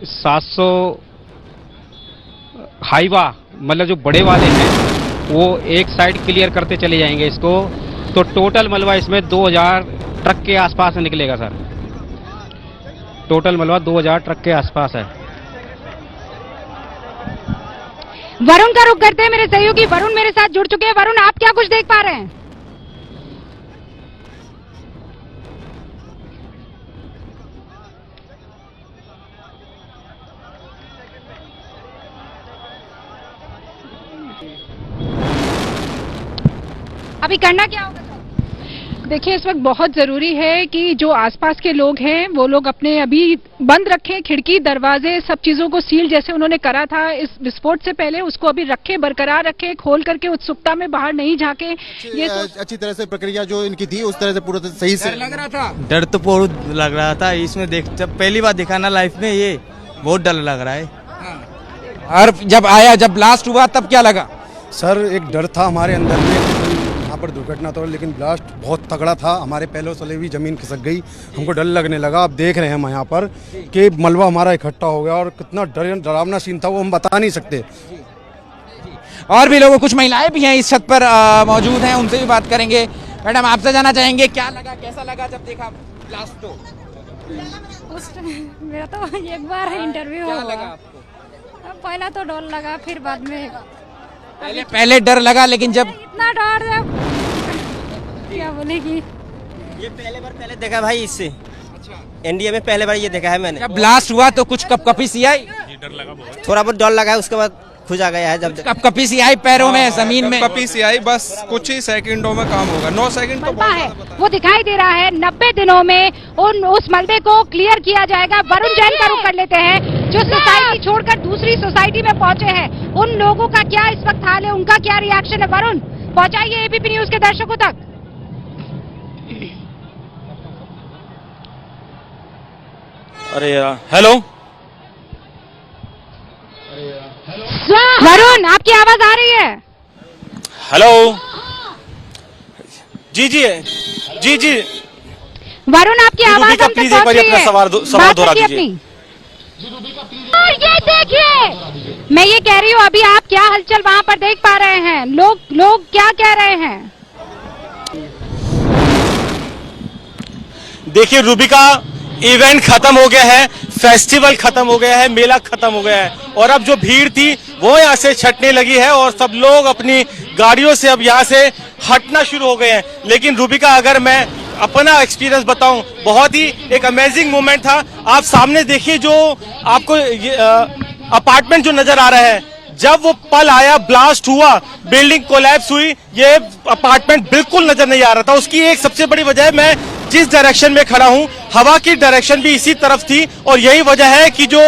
700 हाईवा, मतलब जो बड़े वाले हैं वो एक साइड क्लियर करते चले जाएंगे इसको। तो टोटल मलबा इसमें 2000 ट्रक के आसपास निकलेगा सर। टोटल मलबा 2000 ट्रक के आसपास है। वरुण का रुख करते हैं मेरे सहयोगी। वरुण मेरे साथ जुड़ चुके हैं। वरुण, आप क्या कुछ देख पा रहे हैं? अभी करना क्या होगा? देखिए, इस वक्त बहुत जरूरी है कि जो आसपास के लोग हैं वो लोग अपने अभी बंद रखें, खिड़की दरवाजे सब चीजों को सील जैसे उन्होंने करा था इस विस्फोट से पहले, उसको अभी रखें, बरकरार रखें, खोल करके उत्सुकता में बाहर नहीं झांके। ये अच्छी तरह से प्रक्रिया जो इनकी थी उस तरह से पूरा सही से लग रहा था। डर तो बहुत लग रहा था इसमें। जब पहली बार देखा ना लाइफ में, ये बहुत डर लग रहा है। और जब ब्लास्ट हुआ तब क्या लगा? सर, एक डर था हमारे अंदर में। यहाँ पर दुर्घटना तो, लेकिन ब्लास्ट बहुत तगड़ा था। हमारे पहले तले भी ज़मीन खिसक गई, हमको डर लगने लगा। आप देख रहे हैं हम यहाँ पर कि मलबा हमारा इकट्ठा हो गया और कितना डरावना सीन था वो हम बता नहीं सकते। और भी लोगों, कुछ महिलाएं भी हैं इस छत पर मौजूद हैं, उनसे भी बात करेंगे। मैडम, आपसे जानना चाहेंगे क्या लगा, कैसा लगा जब देखा ब्लास्ट को? मेरा तो एक बार इंटरव्यू क्या हुआ। लगा आपको? पहला तो डर लगा, फिर बाद में पहले डर लगा, लेकिन जब इतना डर क्या बोलेगी। ये पहले देखा भाई इससे। अच्छा। इंडिया में पहले बार ये देखा है मैंने। जब ब्लास्ट हुआ तो कुछ कपकपी सी आई? डर लगा बहुत, थोड़ा बहुत डर लगा है, उसके बाद खुश आ गया है। जब कपकपी सी आई पैरों में, जमीन में कपकपी सी आई, बस कुछ ही सेकंडों में काम होगा। 9 सेकंड तो है वो दिखाई दे रहा है। 90 दिनों में उस मलबे को क्लियर किया जाएगा। वरुण जैन का रुख कर लेते हैं, जो सोसाइटी छोड़कर दूसरी सोसाइटी में पहुंचे हैं। उन लोगों का क्या इस वक्त हाल है, उनका क्या रिएक्शन है? वरुण, पहुंचाइए एबीपी न्यूज के दर्शकों तक। अरे हेलो वरुण, आपकी आवाज आ रही है? हेलो, जी जी जी जी वरुण, आपकी आवाज हम तक प्लीज एक बार अपना सवाल दोहरा दीजिए। और ये देखिए, मैं ये कह रही हूँ, अभी आप क्या हलचल वहाँ पर देख पा रहे हैं? लोग क्या कह रहे हैं? देखिए रूबिका, इवेंट खत्म हो गया है, फेस्टिवल खत्म हो गया है, मेला खत्म हो गया है और अब जो भीड़ थी वो यहाँ से छटने लगी है और सब लोग अपनी गाड़ियों से अब यहाँ से हटना शुरू हो गए हैं। लेकिन रूबिका, अगर मैं अपना एक्सपीरियंस बताऊं, बहुत ही एक अमेजिंग मोमेंट था। आप सामने देखिए, जो आपको ये अपार्टमेंट जो नजर आ रहा है, जब वो पल आया, ब्लास्ट हुआ, बिल्डिंग कोलैप्स हुई, ये अपार्टमेंट बिल्कुल नजर नहीं आ रहा था। उसकी एक सबसे बड़ी वजह है, मैं जिस डायरेक्शन में खड़ा हूं, हवा की डायरेक्शन भी इसी तरफ थी और यही वजह है कि जो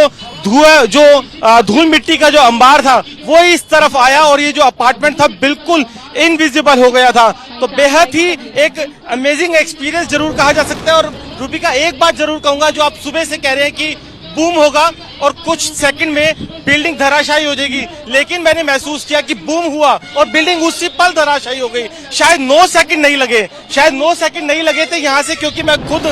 धूल मिट्टी का जो अंबार था वो इस तरफ आया और ये जो अपार्टमेंट था बिल्कुल इनविजिबल हो गया था। तो बेहद ही एक अमेजिंग एक्सपीरियंस जरूर कहा जा सकता है। और रूबिका, एक बात जरूर कहूंगा, जो आप सुबह से कह रहे हैं कि बूम होगा और कुछ सेकंड में बिल्डिंग धराशायी हो जाएगी, लेकिन मैंने महसूस किया कि बूम हुआ और बिल्डिंग उसी पल धराशायी हो गई। शायद 9 सेकंड नहीं लगे, शायद 9 सेकंड नहीं लगे थे यहाँ से, क्योंकि मैं खुद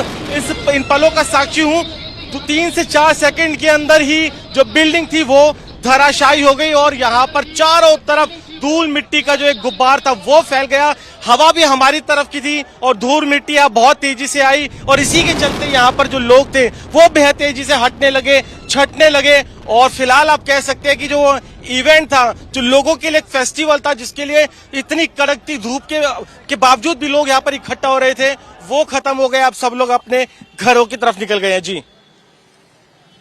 इन पलों का साक्षी हूँ। तो 3 से 4 सेकंड के अंदर ही जो बिल्डिंग थी वो धराशायी हो गई और यहाँ पर चारों तरफ धूल मिट्टी का जो एक गुब्बार था वो फैल गया। हवा भी हमारी तरफ की थी और धूल मिट्टी बहुत तेजी से आई और इसी के चलते यहाँ पर जो लोग थे वो बेहद तेजी से हटने लगे, छटने लगे। और फिलहाल आप कह सकते हैं कि जो इवेंट था, जो लोगों के लिए एक फेस्टिवल था, जिसके लिए इतनी कड़कती धूप के बावजूद भी लोग यहाँ पर इकट्ठा हो रहे थे, वो खत्म हो गया। अब सब लोग अपने घरों की तरफ निकल गए हैं। जी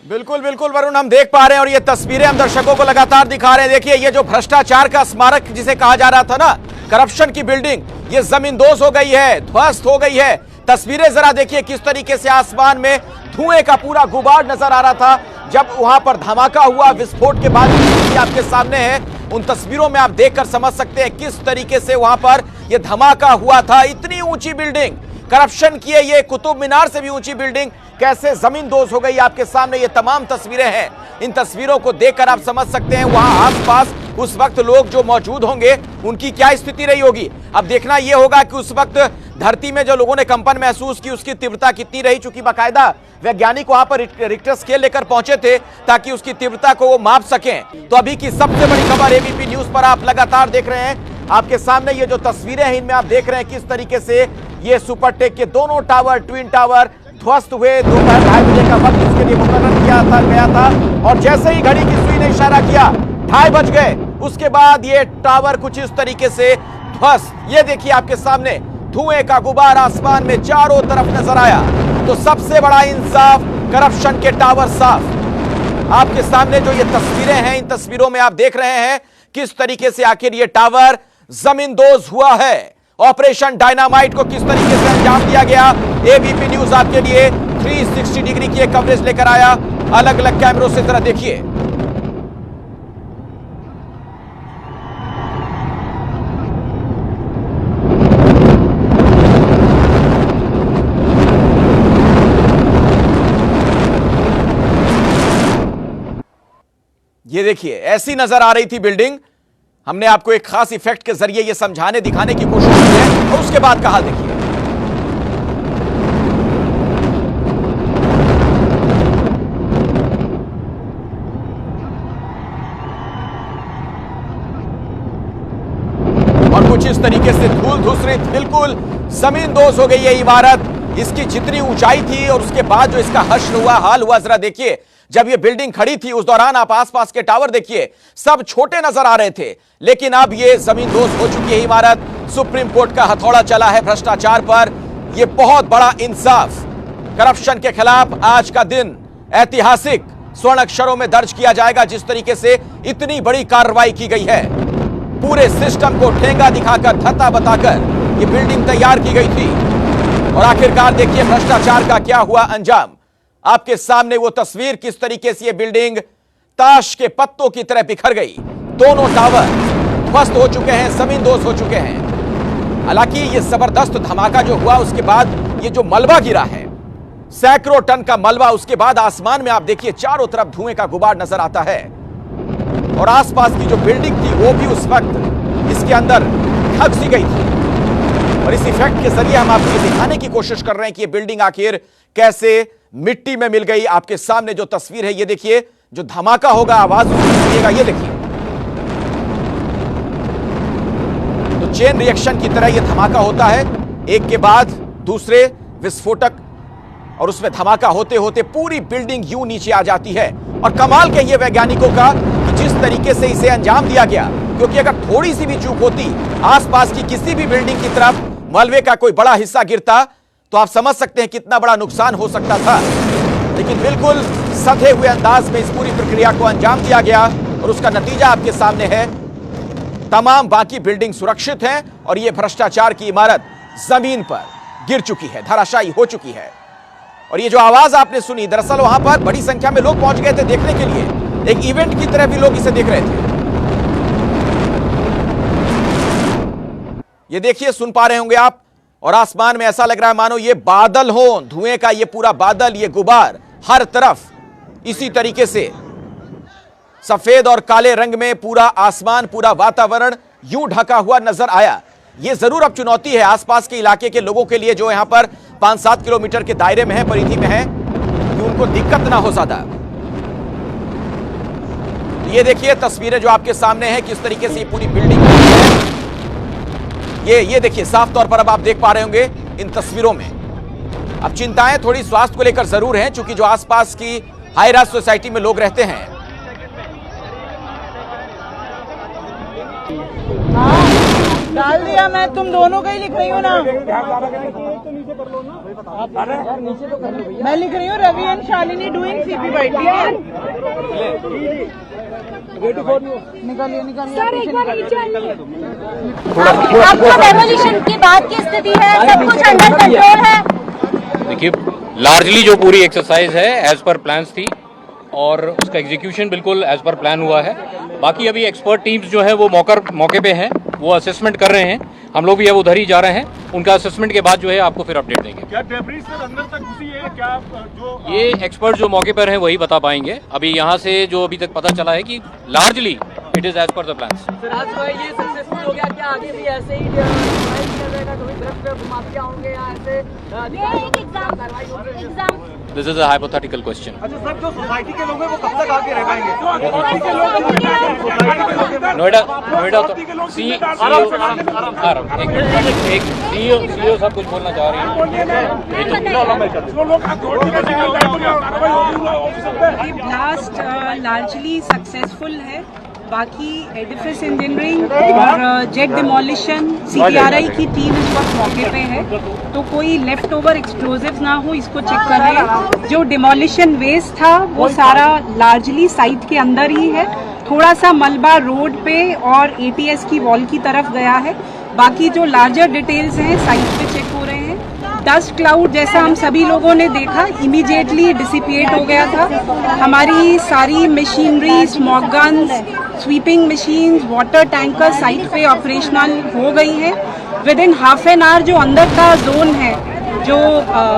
बिल्कुल बिल्कुल वरुण, हम देख पा रहे हैं और ये तस्वीरें हम दर्शकों को लगातार दिखा रहे हैं। देखिए, ये जो भ्रष्टाचार का स्मारक जिसे कहा जा रहा था ना, करप्शन की बिल्डिंग, ये जमींदोज हो गई है, ध्वस्त हो गई है। तस्वीरें जरा देखिए, किस तरीके से आसमान में धुएं का पूरा गुबार नजर आ रहा था जब वहां पर धमाका हुआ। विस्फोट के बाद आपके सामने है, उन तस्वीरों में आप देखकर समझ सकते हैं किस तरीके से वहां पर यह धमाका हुआ था। इतनी ऊंची बिल्डिंग, करप्शन की है ये, कुतुब मीनार से भी ऊंची बिल्डिंग कैसे जमींदोज हो गई। आपके सामने ये तमाम तस्वीरें हैं। इन तस्वीरों को देखकर आप समझ सकते हैं वहां आसपास उस वक्त लोग जो मौजूद होंगे उनकी क्या स्थिति रही होगी। अब देखना यह होगा कि उस वक्त धरती में जो लोगों ने कंपन महसूस की उसकी तीव्रता कितनी रही, चूंकि बाकायदा वैज्ञानिक वहां पर रिक्टर स्केल लेकर पहुंचे थे ताकि उसकी तीव्रता को वो माप सकें। तो अभी की सबसे बड़ी खबर एबीपी न्यूज पर आप लगातार देख रहे हैं। आपके सामने ये जो तस्वीरें हैं, इनमें आप देख रहे हैं किस तरीके से ये सुपरटेक के दोनों टावर, ट्विन टावर ध्वस्त हुए। दोपहर 2:30 बजे का वक्त इसके लिए मुकर्रर गया था और जैसे ही घड़ी की सुई ने इशारा किया 2:30 बज गए, उसके बाद ये टावर कुछ इस तरीके से ध्वस्त। ये देखिए आपके सामने धुएं का गुबार आसमान में चारों तरफ नजर आया। तो सबसे बड़ा इंसाफ, करप्शन के टावर साफ। आपके सामने जो ये तस्वीरें हैं, इन तस्वीरों में आप देख रहे हैं किस तरीके से आखिर ये टावर जमींदोज हुआ है। ऑपरेशन डायनामाइट को किस तरीके से अंजाम दिया गया। एबीपी न्यूज आपके लिए 360 डिग्री की एक कवरेज लेकर आया, अलग अलग कैमरों से जरा देखिए। ये देखिए, ऐसी नजर आ रही थी बिल्डिंग। हमने आपको एक खास इफेक्ट के जरिए ये समझाने दिखाने की कोशिश की है और उसके बाद का हाल देखिए। और कुछ इस तरीके से धूल धूसरित, बिल्कुल जमीन दोज हो गई ये इमारत। इसकी जितनी ऊंचाई थी और उसके बाद जो इसका हश्र हुआ, हाल हुआ, जरा देखिए। जब ये बिल्डिंग खड़ी थी उस दौरान आप आसपास के टावर देखिए, सब छोटे नजर आ रहे थे, लेकिन अब ये जमीन दोज हो चुकी है इमारत। सुप्रीम कोर्ट का हथौड़ा चला है भ्रष्टाचार पर। यह बहुत बड़ा इंसाफ, करप्शन के खिलाफ आज का दिन ऐतिहासिक स्वर्ण अक्षरों में दर्ज किया जाएगा। जिस तरीके से इतनी बड़ी कार्रवाई की गई है, पूरे सिस्टम को ठेंगा दिखाकर, धत्ता बताकर ये बिल्डिंग तैयार की गई थी। और आखिरकार देखिए भ्रष्टाचार का क्या हुआ अंजाम। आपके सामने वो तस्वीर, किस तरीके से ये बिल्डिंग ताश के पत्तों की तरह बिखर गई। दोनों टावर ध्वस्त हो चुके हैं, जमींदोज हो चुके हैं। हालांकि ये जबरदस्त धमाका जो हुआ उसके बाद ये जो मलबा गिरा है, सैकड़ों टन का मलबा, उसके बाद आसमान में आप देखिए चारों तरफ धुएं का गुबार नजर आता है। और आसपास की जो बिल्डिंग थी वो भी उस वक्त इसके अंदर ढक सी गई थी। और इस इफेक्ट के जरिए हम आपको ये दिखाने की कोशिश कर रहे हैं कि ये बिल्डिंग आखिर कैसे मिट्टी में मिल गई। आपके सामने जो तस्वीर है ये देखिए, जो धमाका होगा आवाज सुनिएगा, ये देखिए। तो चेन रिएक्शन की तरह ये धमाका होता है, एक के बाद दूसरे विस्फोटक, और उसमें धमाका होते होते पूरी बिल्डिंग यूं नीचे आ जाती है। और कमाल कहिए वैज्ञानिकों का कि जिस तरीके से इसे अंजाम दिया गया, क्योंकि अगर थोड़ी सी भी चूक होती, आसपास की किसी भी बिल्डिंग की तरफ मलबे का कोई बड़ा हिस्सा गिरता, तो आप समझ सकते हैं कितना बड़ा नुकसान हो सकता था। लेकिन बिल्कुल सधे हुए अंदाज में इस पूरी प्रक्रिया को अंजाम दिया गया और उसका नतीजा आपके सामने है। तमाम बाकी बिल्डिंग सुरक्षित हैं और यह भ्रष्टाचार की इमारत जमीन पर गिर चुकी है, धराशायी हो चुकी है। और ये जो आवाज आपने सुनी, दरअसल वहां पर बड़ी संख्या में लोग पहुंच गए थे देखने के लिए। एक इवेंट की तरह भी लोग इसे देख रहे थे। ये देखिए, सुन पा रहे होंगे आप, और आसमान में ऐसा लग रहा है मानो ये बादल हो, धुएं का ये पूरा बादल, ये गुबार हर तरफ इसी तरीके से सफेद और काले रंग में पूरा आसमान, पूरा वातावरण यूं ढका हुआ नजर आया। ये जरूर अब चुनौती है आसपास के इलाके के लोगों के लिए जो यहां पर 5-7 किलोमीटर के दायरे में है, परिधि में है, कि उनको दिक्कत ना हो ज्यादा। ये देखिए तस्वीरें जो आपके सामने हैं, किस तरीके से ये पूरी बिल्डिंग है। ये देखिए, साफ तौर पर अब आप देख पा रहे होंगे इन तस्वीरों में। अब चिंताएं थोड़ी स्वास्थ्य को लेकर जरूर हैं, क्योंकि जो आसपास की हाई राइज सोसाइटी में लोग रहते हैं। डाल दिया मैं, तुम दोनों का ही लिख रही हूँ ना। मैं लिख रही हूँ Ravi and Shalini doing CP bite, ठीक है। निकालिए सर एक बार नीचे आइए। आपका डेमोलिशन की बात की स्थिति है, सब कुछ अंडर कंट्रोल है? देखिए, लार्जली जो पूरी एक्सरसाइज है एज पर प्लान्स थी और उसका एग्जीक्यूशन बिल्कुल एज पर प्लान हुआ है। बाकी अभी एक्सपर्ट टीम्स जो है वो मौके पे हैं, वो असेसमेंट कर रहे हैं। हम लोग भी अब उधर ही जा रहे हैं। उनका असेसमेंट के बाद जो है आपको फिर अपडेट देंगे। क्या डेब्रिस सर अंदर तक घुसी है क्या? जो ये एक्सपर्ट जो मौके पर हैं वही बता पाएंगे। अभी यहाँ से जो अभी तक पता चला है कि largely it is as per the plans. Sir आज ये सक्सेसफुल हो गया, क्या आगे भी ऐसे ही माफिया होंगे या ऐसे this is a hypothetical question. अच्छा सर, जो सोसाइटी के लोग हैं वो कब तक आके रह पाएंगे? नोएडा सीईओ सब कुछ बोलना चाह रही है। ब्लास्ट लार्जली सक्सेसफुल है। बाकी एडिफिस इंजीनियरिंग और जेट डिमोलिशन सीटीआरआई की टीम इस वक्त मौके पे है, तो कोई लेफ्ट ओवर एक्सप्लोजिव ना हो इसको चेक कर रहे हैं। जो डिमोलिशन वेस्ट था वो सारा लार्जली साइट के अंदर ही है। थोड़ा सा मलबा रोड पे और एटीएस की वॉल की तरफ गया है। बाकी जो लार्जर डिटेल्स हैं साइट पे चेक हो रहे हैं। डस्ट क्लाउड जैसा हम सभी लोगों ने देखा, इमीडिएटली डिसिपिएट हो गया था। हमारी सारी machinery, smog guns, sweeping machines, water tanker site पे ऑपरेशनल हो गई हैं। With in half an hour जो अंदर का जोन है जो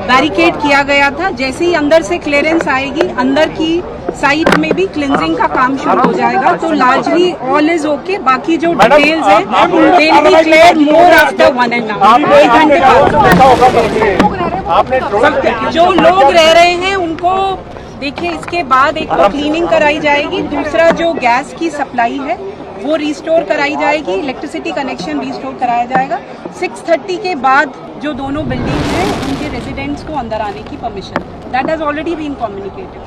बैरिकेड किया गया था, जैसे ही अंदर से क्लियरेंस आएगी, अंदर की साइट में भी क्लिनजिंग का काम शुरू हो जाएगा। तो लार्जली ऑल इज ओके। बाकी जो डिटेल्स है they will be clear more after 1.5 घंटे बाद। जो लोग रह रहे हैं उनको देखिए, इसके बाद एक तो क्लीनिंग कराई जाएगी, दूसरा जो गैस की सप्लाई है वो रिस्टोर कराई जाएगी, इलेक्ट्रिसिटी कनेक्शन रिस्टोर कराया जाएगा। 6:30 के बाद जो दोनों बिल्डिंग हैं उनके रेजिडेंट्स को अंदर आने की permission, that has already been communicated.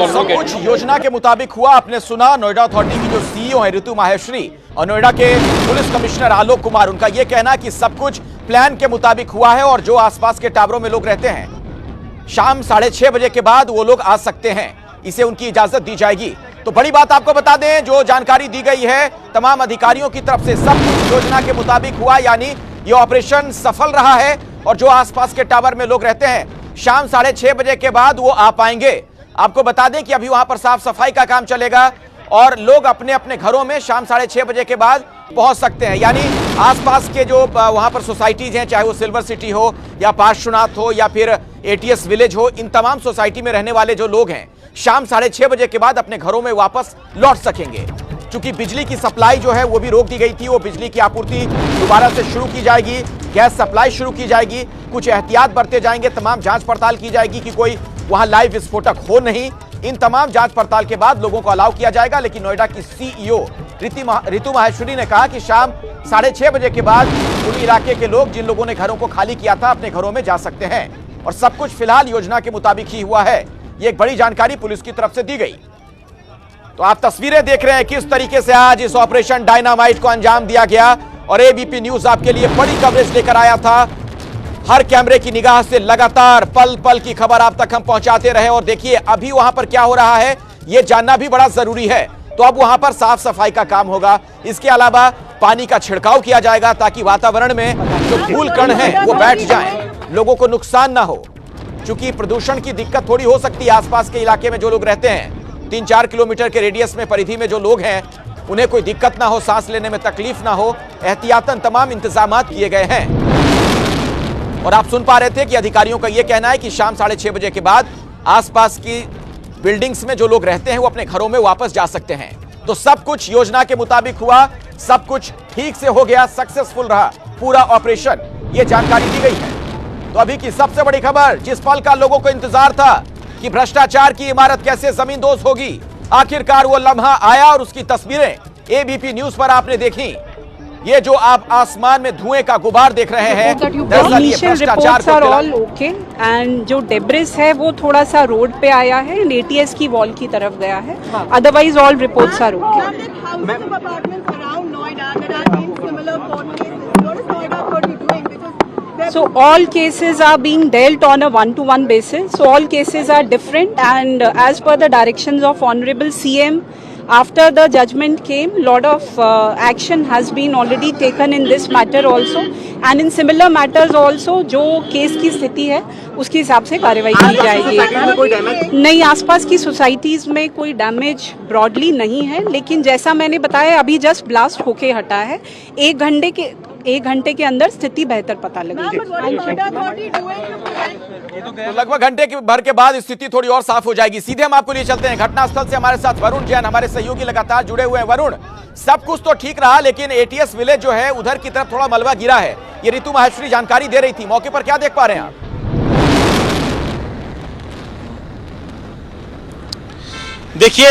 सब कुछ योजना के मुताबिक हुआ। आपने सुना नोएडा अथॉरिटी की जो सीईओ है ऋतु माहेश्वरी और नोएडा के पुलिस कमिश्नर आलोक कुमार, उनका यह कहना कि सब कुछ प्लान के मुताबिक हुआ है और जो आसपास के टावरों में लोग रहते हैं शाम 6:30 बजे के बाद वो लोग आ सकते हैं, इसे उनकी इजाजत दी जाएगी। तो बड़ी बात आपको बता दें, जो जानकारी दी गई है तमाम अधिकारियों की तरफ से, सब कुछ योजना के मुताबिक हुआ, यानी ये ऑपरेशन सफल रहा है और जो आसपास के टावर में लोग रहते हैं शाम 6:30 बजे के बाद वो आ पाएंगे। आपको बता दें कि अभी वहां पर साफ सफाई का काम चलेगा और लोग अपने अपने घरों में शाम 6:30 बजे के बाद पहुंच सकते हैं। यानी आसपास के जो वहां पर सोसाइटीज हैं, चाहे वो सिल्वर सिटी हो या पार्श्वनाथ हो या फिर एटीएस विलेज हो, इन तमाम सोसाइटी में रहने वाले जो लोग हैं शाम 6:30 बजे के बाद अपने घरों में वापस लौट सकेंगे। क्योंकि बिजली की सप्लाई जो है वो भी रोक दी गई थी, वो बिजली की आपूर्ति दोबारा से शुरू की जाएगी, गैस सप्लाई शुरू की जाएगी, कुछ एहतियात बरते जाएंगे, तमाम जांच पड़ताल की जाएगी कि कोई वहां लाइव विस्फोटक हो नहीं। इन तमाम जांच पड़ताल के बाद लोगों को अलाउ किया जाएगा। लेकिन नोएडा की सीईओ ऋतु माहेश्वरी ने कहा कि शाम 6:30 बजे के बाद उन इलाके के लोग, जिन लोगों ने घरों को खाली किया था, अपने घरों में जा सकते हैं और सब कुछ फिलहाल योजना के मुताबिक ही हुआ है। ये एक बड़ी जानकारी पुलिस की तरफ से दी गई। तो आप तस्वीरें देख रहे हैं किस तरीके से आज इस ऑपरेशन डायनामाइट को अंजाम दिया गया और एबीपी न्यूज आपके लिए बड़ी कवरेज लेकर आया था। हर कैमरे की निगाह से लगातार पल पल की खबर आप तक हम पहुंचाते रहे। और देखिए अभी वहां पर क्या हो रहा है यह जानना भी बड़ा जरूरी है। तो अब वहां पर साफ सफाई का काम होगा, इसके अलावा पानी का छिड़काव किया जाएगा ताकि वातावरण में जो धूल कण है वो बैठ जाए, लोगों को नुकसान ना हो। क्योंकि प्रदूषण की दिक्कत थोड़ी हो सकती है आसपास के इलाके में जो लोग रहते हैं, 3-4 किलोमीटर के रेडियस में परिधि में जो लोग हैं उन्हें कोई दिक्कत ना हो, सांस लेने में तकलीफ ना हो, एहतियातन तमाम इंतजाम किए गए हैं। और आप सुन पा रहे थे कि अधिकारियों का यह कहना है कि शाम 6:30 बजे के बाद आसपास की बिल्डिंग्स में जो लोग रहते हैं वो अपने घरों में वापस जा सकते हैं। तो सब कुछ योजना के मुताबिक हुआ, सब कुछ ठीक से हो गया, सक्सेसफुल रहा पूरा ऑपरेशन, ये जानकारी दी गई है। तो अभी की सबसे बड़ी खबर, जिस पल का लोगों को इंतजार था कि भ्रष्टाचार की इमारत कैसे जमींदोज होगी, आखिरकार वो लम्हा आया और उसकी तस्वीरें एबीपी न्यूज पर आपने देखी। ये जो आप आसमान में धुएं का गुबार देख रहे हैं, दरअसल ये भ्रष्टाचार को ऑल ओके एंड जो डेब्रिस है वो थोड़ा सा रोड पे आया है एंड एटीएस की वॉल की तरफ गया है, otherwise all reports are okay. So all cases are being dealt on a one-to-one basis. So all cases are different, and as per the directions of Honorable CM, after the judgment came, lot of action has been already taken in this matter also, and in similar matters also जो केस की स्थिति है उसके हिसाब से कार्रवाई की जाएगी। नहीं, आसपास की सोसाइटीज में कोई डैमेज ब्रॉडली नहीं है, लेकिन जैसा मैंने बताया अभी जस्ट ब्लास्ट होके हटा है, 1 घंटे के अंदर स्थिति बेहतर पता लगेगी। तो लगभग घंटे भर के बाद स्थिति थोड़ी और साफ हो जाएगी। सीधे हम आपको लिए चलते हैं घटनास्थल से, हमारे साथ वरुण जैन हमारे सहयोगी लगातार जुड़े हुए हैं। वरुण, सब कुछ तो ठीक रहा लेकिन एटीएस विलेज जो है उधर की तरफ थोड़ा मलबा गिरा है, ये ऋतु माहेश्वरी जानकारी दे रही थी, मौके पर क्या देख पा रहे हैं आप? देखिए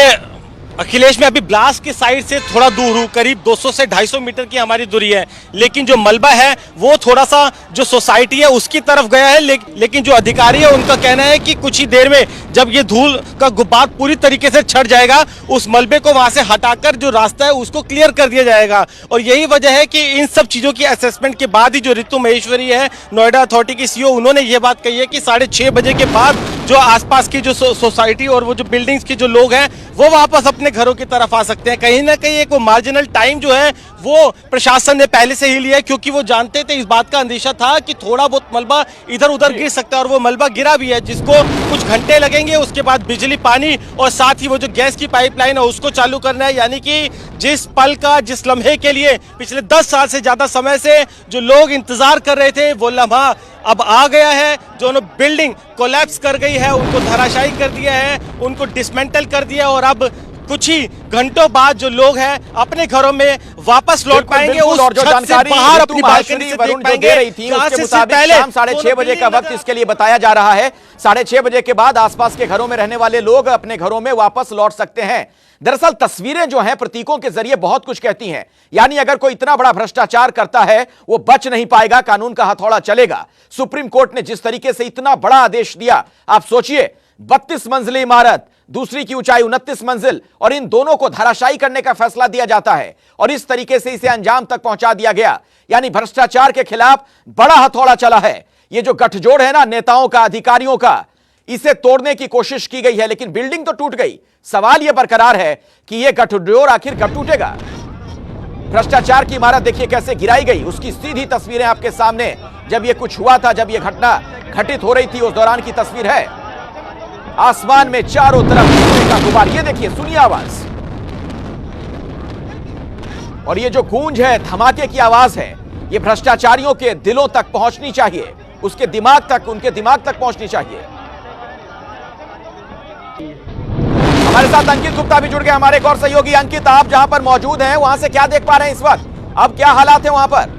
अखिलेश, में अभी ब्लास्ट की साइड से थोड़ा दूर हूँ, करीब 200 से 250 मीटर की हमारी दूरी है, लेकिन जो मलबा है वो थोड़ा सा जो सोसाइटी है उसकी तरफ गया है। लेकिन जो अधिकारी है उनका कहना है कि कुछ ही देर में जब ये धूल का गुब्बार पूरी तरीके से छट जाएगा, उस मलबे को वहां से हटाकर जो रास्ता है उसको क्लियर कर दिया जाएगा। और यही वजह है कि इन सब चीजों की असेसमेंट के बाद ही जो ऋतु माहेश्वरी है नोएडा अथॉरिटी की सीईओ, उन्होंने ये बात कही है कि 6:30 बजे के बाद जो आसपास की जो सोसाइटी और वो जो बिल्डिंग्स के जो लोग हैं वो वापस अपने घरों की तरफ आ सकते हैं। कहीं ना कहीं एक वो मार्जिनल टाइम जो है वो प्रशासन ने पहले से ही लिया है, क्योंकि वो जानते थे, इस बात का अंदेशा था कि थोड़ा बहुत मलबा इधर उधर गिर सकता है, और वो मलबा गिरा भी है, जिसको कुछ घंटे लगेंगे। उसके बाद बिजली, पानी और साथ ही वो जो गैस की पाइपलाइन है उसको चालू करना है। यानी कि जिस पल का, जिस लम्हे के लिए पिछले 10 साल से ज्यादा समय से जो लोग इंतजार कर रहे थे, वो लम्हा अब आ गया है, जो बिल्डिंग कोलैप्स कर गई है उनको धराशायी कर दिया है, उनको डिसमेंटल कर दिया और अब कुछ ही घंटों बाद जो लोग हैं अपने घरों में वापस लौट पाएंगे, उस और जो छत से जानकारी बाहर अपनी बालकनी से वरुण देख जो दे पाएंगे। रही थी उसके मुताबिक शाम 6:30 बजे का वक्त इसके लिए बताया जा रहा है। 6:30 बजे के बाद आसपास के घरों में रहने वाले लोग अपने घरों में वापस लौट सकते हैं। दरअसल तस्वीरें जो हैं प्रतीकों के जरिए बहुत कुछ कहती हैं, यानी अगर कोई इतना बड़ा भ्रष्टाचार करता है वो बच नहीं पाएगा, कानून का हथौड़ा चलेगा। सुप्रीम कोर्ट ने जिस तरीके से इतना बड़ा आदेश दिया, आप सोचिए 32 मंजिली इमारत, दूसरी की ऊंचाई 29 मंजिल, और इन दोनों को धराशायी करने का फैसला दिया जाता है और इस तरीके से इसे अंजाम तक पहुंचा दिया गया। यानी भ्रष्टाचार के खिलाफ बड़ा हथौड़ा चला है। ये जो गठजोड़ है ना नेताओं का, अधिकारियों का, इसे तोड़ने की कोशिश की गई है, लेकिन बिल्डिंग तो टूट गई। सवाल यह बरकरार है कि यह गठजोड़ आखिर कब टूटेगा। भ्रष्टाचार की इमारत देखिए कैसे गिराई गई, उसकी सीधी तस्वीरें आपके सामने जब यह कुछ हुआ था, जब यह घटना घटित हो रही थी उस दौरान की तस्वीर है। आसमान में चारों तरफ धुएं का गुबार, ये देखिए, सुनिए आवाज, और ये जो गूंज है, धमाके की आवाज है, ये भ्रष्टाचारियों के दिलों तक पहुंचनी चाहिए, उसके दिमाग तक, उनके दिमाग तक पहुंचनी चाहिए। हमारे साथ अंकित गुप्ता भी जुड़ गए, हमारे एक और सहयोगी। अंकित, आप जहां पर मौजूद हैं वहां से क्या देख पा रहे हैं इस वक्त, अब क्या हालात है वहां पर?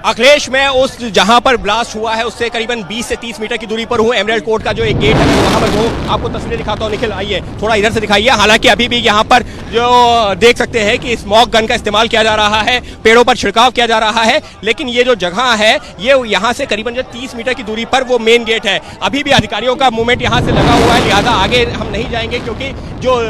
अखिलेश, मैं उस जहां पर ब्लास्ट हुआ है उससे करीबन 20 से 30 मीटर की दूरी पर हूं। एमराल्ड कोर्ट का जो एक गेट है मैं वहां पर हूं, आपको तस्वीरें दिखाता हूं। निखिल आइए, थोड़ा इधर से दिखाइए। हालांकि अभी भी यहां पर जो देख सकते हैं कि स्मोक गन का इस्तेमाल किया जा रहा है, पेड़ों पर छिड़काव किया जा रहा है, लेकिन ये जो जगह है ये यहां से करीबन जो 30 मीटर की दूरी पर वो मेन गेट है। अभी भी अधिकारियों का मूवमेंट यहां से लगा हुआ है, लिहाजा आगे हम नहीं जाएंगे क्योंकि जो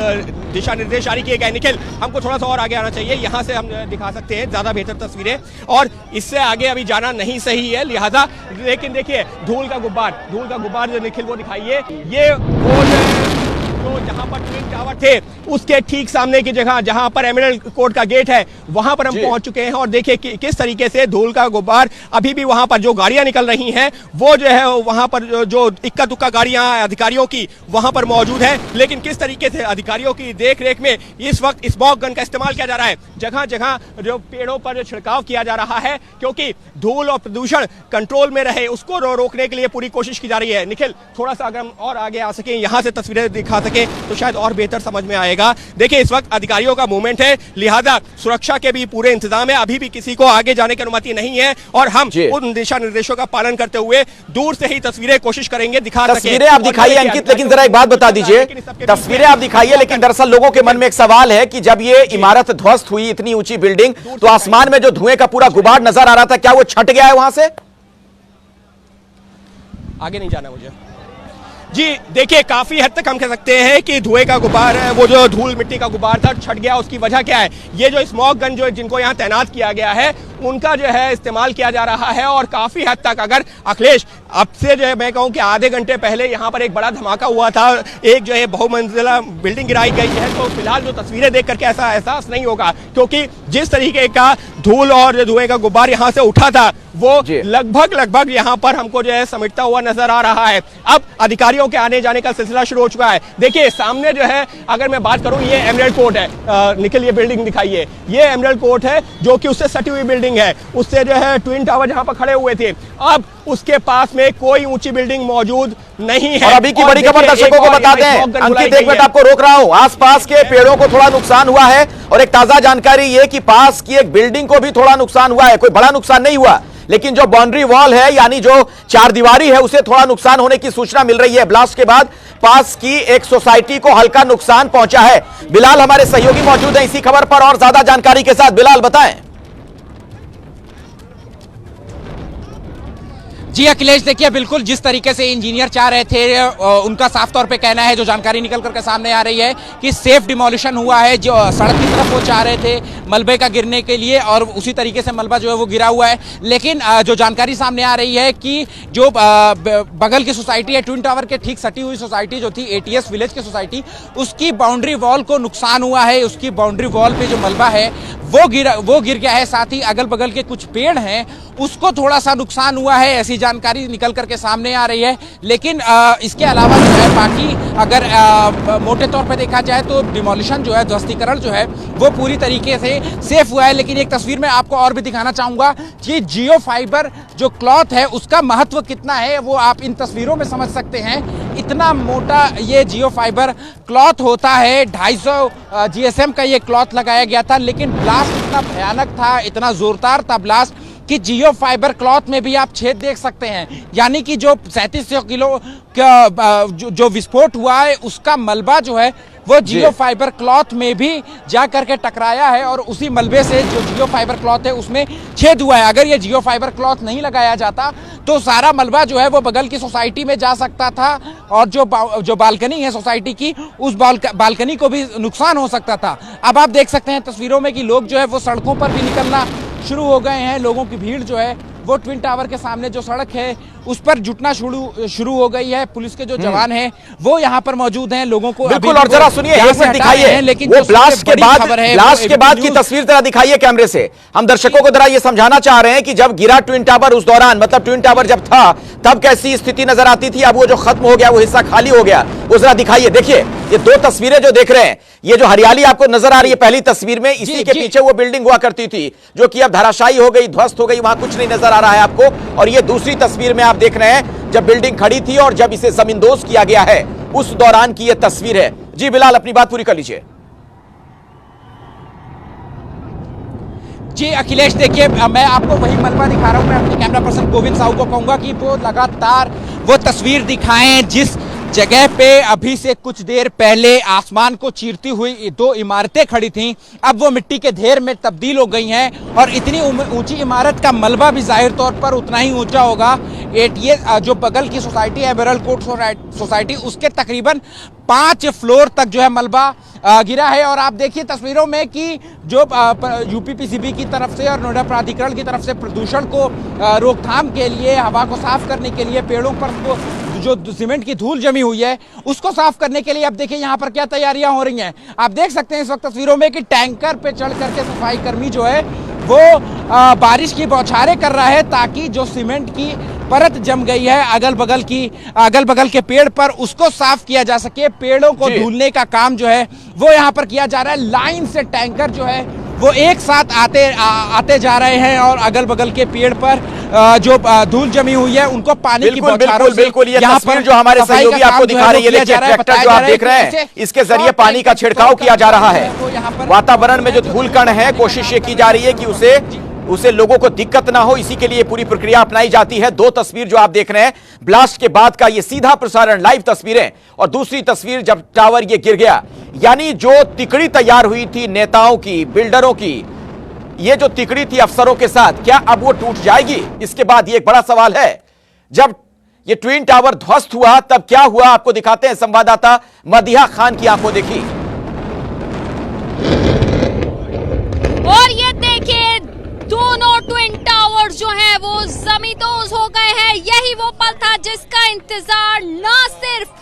दिशा निर्देश जारी किए गए। निखिल, हमको थोड़ा सा और आगे आना चाहिए, यहां से हम दिखा सकते हैं ज्यादा बेहतर तस्वीरें, और इससे आगे अभी जाना नहीं सही है, लिहाजा। लेकिन देखिए धूल का गुब्बार जो निखिल वो दिखाइए, ये वो जो जहां पर ट्विन टावर थे उसके ठीक सामने की जगह जहां पर एमराल्ड कोर्ट का गेट है वहां पर हम पहुंच चुके हैं, और देखिए कि किस तरीके से धूल का गुब्बार अभी भी वहां पर जो गाड़ियां निकल रही हैं वो जो है वहां पर जो इक्का दुक्का गाड़ियां अधिकारियों की वहां पर मौजूद है, लेकिन किस तरीके से अधिकारियों की देख रेख में इस वक्त स्मोक गन का इस्तेमाल किया जा रहा है। जगह जगह जो पेड़ों पर जो छिड़काव किया जा रहा है क्योंकि धूल और प्रदूषण कंट्रोल में रहे, उसको रोकने के लिए पूरी कोशिश की जा रही है। निखिल, थोड़ा सा अगर हम और आगे आ सके, यहां से तस्वीरें दिखा सके तो शायद और बेहतर समझ में आएगा। देखिए इस वक्त अधिकारियों का मूवमेंट है, लिहाजा सुरक्षा के भी पूरे इंतजाम है, अभी भी किसी को आगे जाने की अनुमति नहीं है, और हम उन दिशा निर्देशों का पालन करते हुए दूर से ही तस्वीरें कोशिश करेंगे दिखा सके। तस्वीरें आप दिखाइए अंकित, लेकिन जरा एक बात बता दीजिए, तस्वीरें आप दिखाइए, लेकिन दरअसल लोगों के मन में एक सवाल है कि जब ये इमारत ध्वस्त हुई, इतनी ऊंची बिल्डिंग, तो आसमान में जो धुएं का पूरा गुबार नजर आ रहा था, क्या वो छट गया है वहां से? आगे नहीं जाना मुझे। जी देखिए, काफी हद तक हम कह सकते हैं कि धुएं का गुबार है, वो जो धूल मिट्टी का गुबार था छट गया। उसकी वजह क्या है? ये जो स्मोक गन जो जिनको यहाँ तैनात किया गया है उनका जो है इस्तेमाल किया जा रहा है, और काफी हद तक अगर अखिलेश अब से जो है मैं कहूँ कि आधे घंटे पहले यहाँ पर एक बड़ा धमाका हुआ था, एक जो है बहुमंजिला बिल्डिंग गिराई गई है, तो फिलहाल जो तस्वीरें देख करके ऐसा एहसास नहीं होगा, क्योंकि जिस तरीके का धूल और धुएं का गुब्बार यहाँ से उठा था वो लगभग यहाँ पर हमको जो है समेटता हुआ नजर आ रहा है। अब अधिकारियों के आने जाने का सिलसिला शुरू हो चुका है। देखिए सामने जो है, अगर मैं बात करूं, ये एमराल्ड कोर्ट है। निखिल, ये बिल्डिंग दिखाइए, ये एमराल्ड कोर्ट है जो कि उससे सटी हुई बिल्डिंग है, उससे जो है ट्विन टावर जहां पर खड़े हुए थे, अब उसके पास में कोई ऊंची बिल्डिंग मौजूद नहीं है। और अभी की बड़ी खबर दर्शकों को बता दें, अंकित एक मिनट आपको रोक रहा हूं, आसपास के पेड़ों को थोड़ा नुकसान हुआ है, और एक ताजा जानकारी ये कि पास की एक बिल्डिंग को भी थोड़ा नुकसान हुआ है। कोई बड़ा नुकसान नहीं हुआ, लेकिन जो बाउंड्री वॉल है, यानी जो चारदीवारी है, उसे थोड़ा नुकसान होने की सूचना मिल रही है। ब्लास्ट के बाद पास की एक सोसाइटी को हल्का नुकसान पहुंचा है। बिलाल हमारे सहयोगी मौजूद हैं इसी खबर पर और ज्यादा जानकारी के साथ। बिलाल बताएं। जी अखिलेश, देखिए बिल्कुल जिस तरीके से इंजीनियर चाह रहे थे, उनका साफ तौर पे कहना है, जो जानकारी निकल करके सामने आ रही है कि सेफ डिमोलिशन हुआ है। जो सड़क की तरफ वो चाह रहे थे मलबे का गिरने के लिए, और उसी तरीके से मलबा जो है वो गिरा हुआ है। लेकिन जो जानकारी सामने आ रही है कि जो बगल की सोसाइटी है, ट्विन टावर के ठीक सटी हुई सोसाइटी जो थी ATS विलेज की सोसाइटी, उसकी बाउंड्री वॉल को नुकसान हुआ है। उसकी बाउंड्री वॉल पे जो मलबा है वो गिर गया है। साथ ही अगल बगल के कुछ पेड़ हैं उसको थोड़ा सा नुकसान हुआ है, ऐसी जानकारी निकल करके सामने आ रही है। लेकिन इसके अलावा जो है बाकी अगर मोटे तौर पे देखा जाए तो डिमोलिशन जो है, ध्वस्तीकरण जो है वो पूरी तरीके से सेफ हुआ है। लेकिन एक तस्वीर में आपको और भी दिखाना चाहूंगा कि जियो फाइबर जो क्लॉथ है उसका महत्व कितना है वो आप इन तस्वीरों में समझ सकते हैं। इतना मोटा ये जियो फाइबर क्लॉथ होता है, 250 GSM का ये क्लॉथ लगाया गया था। लेकिन ब्लास्ट इतना भयानक था, इतना जोरदार था ब्लास्ट कि जियो फाइबर क्लॉथ में भी आप छेद देख सकते हैं। यानी कि जो 3700 किलो का जो विस्फोट हुआ है उसका मलबा जो है वो जियो फाइबर क्लॉथ में भी जा करके टकराया है और उसी मलबे से जो जियो फाइबर क्लॉथ है उसमें छेद हुआ है। अगर ये जियो फाइबर क्लॉथ नहीं लगाया जाता तो सारा मलबा जो है वो बगल की सोसाइटी में जा सकता था और जो बालकनी है सोसाइटी की उस बालकनी को भी नुकसान हो सकता था। अब आप देख सकते हैं तस्वीरों में कि लोग जो है वो सड़कों पर भी निकलना शुरू हो गए हैं। लोगों की भीड़ जो है वो ट्विन टावर के सामने जो सड़क है उस पर जुटना शुरू हो गई है। पुलिस के जो जवान हैं वो यहाँ पर मौजूद हैं, लोगों को बिल्कुल। और जरा सुनिए, एक मिनट दिखाइए, लेकिन वो ब्लास्ट के बाद की तस्वीर जरा दिखाइए कैमरे से। हम दर्शकों को जरा ये समझाना चाह रहे हैं कि जब गिरा ट्विन टावर उस दौरान, मतलब ट्विन टावर जब था तब कैसी स्थिति नजर आती थी, अब वो जो खत्म हो गया, वो हिस्सा खाली हो गया, वो जरा दिखाइए। देखिए ये दो तस्वीरें जो देख रहे हैं, ये जो हरियाली आपको नजर आ रही है पहली तस्वीर में, इसी के पीछे वो बिल्डिंग हुआ करती थी जो कि अब धराशायी हो गई, ध्वस्त हो गई, वहां कुछ नहीं नजर आ रहा है आपको। और ये दूसरी तस्वीर में आप देख रहे हैं जब बिल्डिंग खड़ी थी और जब इसे जमींदोज किया गया है उस दौरान की ये तस्वीर है। जी बिलाल, अपनी बात पूरी कर लीजिए। जी अखिलेश, देखिए मैं आपको वही मलबा दिखा रहा हूं। मैं अपने कैमरा पर्सन गोविंद साहू को कहूंगा कि वो लगातार वो तस्वीर दिखाएं जिस जगह पे अभी से कुछ देर पहले आसमान को चीरती हुई दो इमारतें खड़ी थीं, अब वो मिट्टी के ढेर में तब्दील हो गई हैं और इतनी ऊंची इमारत का मलबा भी जाहिर तौर पर उतना ही ऊंचा होगा। ये जो बगल की सोसाइटी है बेरल कोट सोसाइटी, उसके तकरीबन 5 फ्लोर तक जो है मलबा गिरा है। और आप देखिए तस्वीरों में कि जो यूपीपीसीबी की तरफ से और नोएडा प्राधिकरण की तरफ से प्रदूषण को रोकथाम के लिए, हवा को साफ करने के लिए, पेड़ों पर जो सीमेंट की धूल जमी हुई है उसको साफ करने के लिए अब देखिए यहाँ पर क्या तैयारियां हो रही हैं। आप देख सकते हैं इस वक्त तस्वीरों में कि टैंकर पे चढ़ करके सफाई कर्मी जो है वो बारिश की बौछारें कर रहा है ताकि जो सीमेंट की परत जम गई है अगल बगल के पेड़ पर उसको साफ किया जा सके। पेड़ों को धुलने का काम जो है वो यहाँ पर किया जा रहा है। लाइन से टैंकर जो है वो एक साथ आते जा रहे हैं और अगल बगल के पेड़ पर जो धूल जमी हुई है उनको पानी की बौछारों से यहाँ पर जो हमारे सहयोगी आपको दिखा रही है, देखिए ट्रैक्टर जो आप देख रहे हैं इसके जरिए पानी का छिड़काव किया जा रहा है। वातावरण में जो धूल कण है, कोशिश ये की जा रही है कि उसे लोगों को दिक्कत ना हो, इसी के लिए पूरी प्रक्रिया अपनाई जाती है। दो तस्वीर जो आप देख रहे हैं ब्लास्ट के बाद का, ये सीधा प्रसारण लाइव तस्वीरें, और दूसरी तस्वीर जब टावर ये गिर गया। यानी जो तिकड़ी तैयार हुई थी नेताओं की, बिल्डरों की, ये जो तिकड़ी थी अफसरों के साथ, क्या अब वो टूट जाएगी? इसके बाद ये एक बड़ा सवाल है। जब ये ट्विन टावर ध्वस्त हुआ तब क्या हुआ, आपको दिखाते हैं। संवाददाता मदिहा खान की आंखों देखी। और ये देखिए दोनों ट्विन टावर्स जो हैं वो जमींदोज हो गए हैं। यही वो पल था जिसका इंतजार न सिर्फ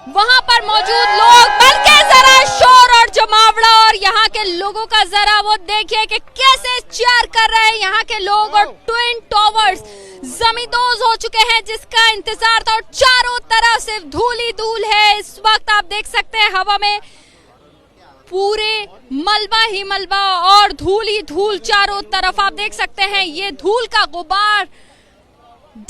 वहां पर मौजूद लोग बल्कि जरा शोर और जमावड़ा और यहाँ के लोगों का जरा वो देखिए कि कैसे चीयर कर रहे हैं यहाँ के लोग। और ट्विन टावर्स जमींदोज हो चुके हैं जिसका इंतजार था और चारों तरफ सिर्फ धूल ही धूल है। इस वक्त आप देख सकते हैं हवा में पूरे मलबा ही मलबा और धूल ही धूल चारों तरफ आप देख सकते हैं। ये धूल का गुबार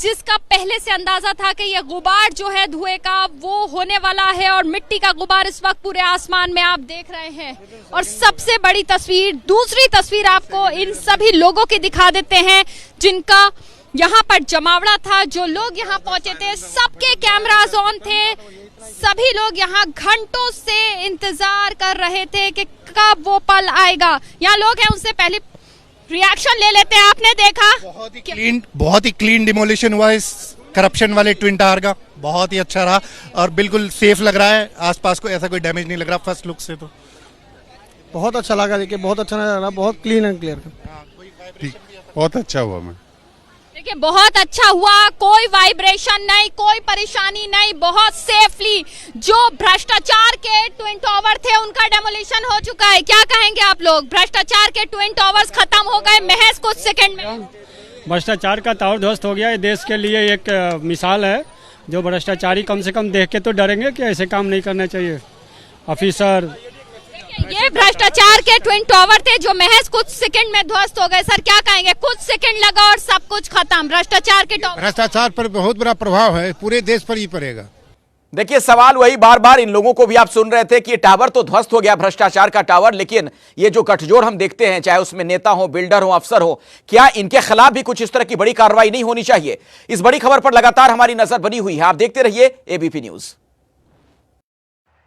जिसका पहले से अंदाजा था कि ये गुबार जो है धुएं का वो होने वाला है और मिट्टी का गुबार इस वक्त पूरे आसमान में आप देख रहे हैं। और सबसे बड़ी तस्वीर, दूसरी तस्वीर आपको इन सभी लोगों की दिखा देते हैं जिनका यहाँ पर जमावड़ा था। जो लोग यहाँ पहुंचे थे सबके कैमरास ऑन थे, सभी लोग यहाँ घंटों से इंतजार कर रहे थे कि कब वो पल आएगा। यहाँ लोग हैं उनसे पहले रिएक्शन ले लेते हैं। आपने देखा बहुत ही क्लीन डिमोलिशन हुआ इस करप्शन वाले ट्विन टावर का, बहुत ही अच्छा रहा और बिल्कुल सेफ लग रहा है। आसपास को ऐसा कोई डैमेज नहीं लग रहा फर्स्ट लुक से, तो बहुत अच्छा लगा। देखिए बहुत अच्छा नजर आ रहा, बहुत क्लीन एंड क्लियर। बहुत अच्छा हुआ। मैं देखिए बहुत अच्छा हुआ, कोई वाइब्रेशन नहीं, कोई परेशानी नहीं, बहुत सेफली जो भ्रष्टाचार के ट्विन टावर थे उनका डेमोलिशन हो चुका है। क्या कहेंगे आप लोग? भ्रष्टाचार के ट्विन टावर्स खत्म हो गए महज कुछ सेकंड में। भ्रष्टाचार का टावर ध्वस्त हो गया। ये देश के लिए एक मिसाल है। जो भ्रष्टाचारी कम से कम देख के तो डरेंगे कि ऐसे काम नहीं करने चाहिए ऑफिसर। ये भ्रष्टाचार के ट्विन टावर थे जो महज कुछ सेकंड में ध्वस्त हो गए। सर क्या कहेंगे? कुछ सेकंड लगा और सब कुछ खत्म। भ्रष्टाचार के टावर, भ्रष्टाचार पर बहुत बड़ा प्रभाव है, पूरे देश पर ही पड़ेगा। देखिए सवाल वही बार बार इन लोगों को भी आप सुन रहे थे कि ये टावर तो ध्वस्त हो गया, भ्रष्टाचार का टावर, लेकिन ये जो गठजोड़ हम देखते हैं, चाहे उसमें नेता हो, बिल्डर हो, अफसर हो, क्या इनके खिलाफ भी कुछ इस तरह की बड़ी कार्रवाई नहीं होनी चाहिए? इस बड़ी खबर पर लगातार हमारी नजर बनी हुई है। आप देखते रहिए एबीपी न्यूज।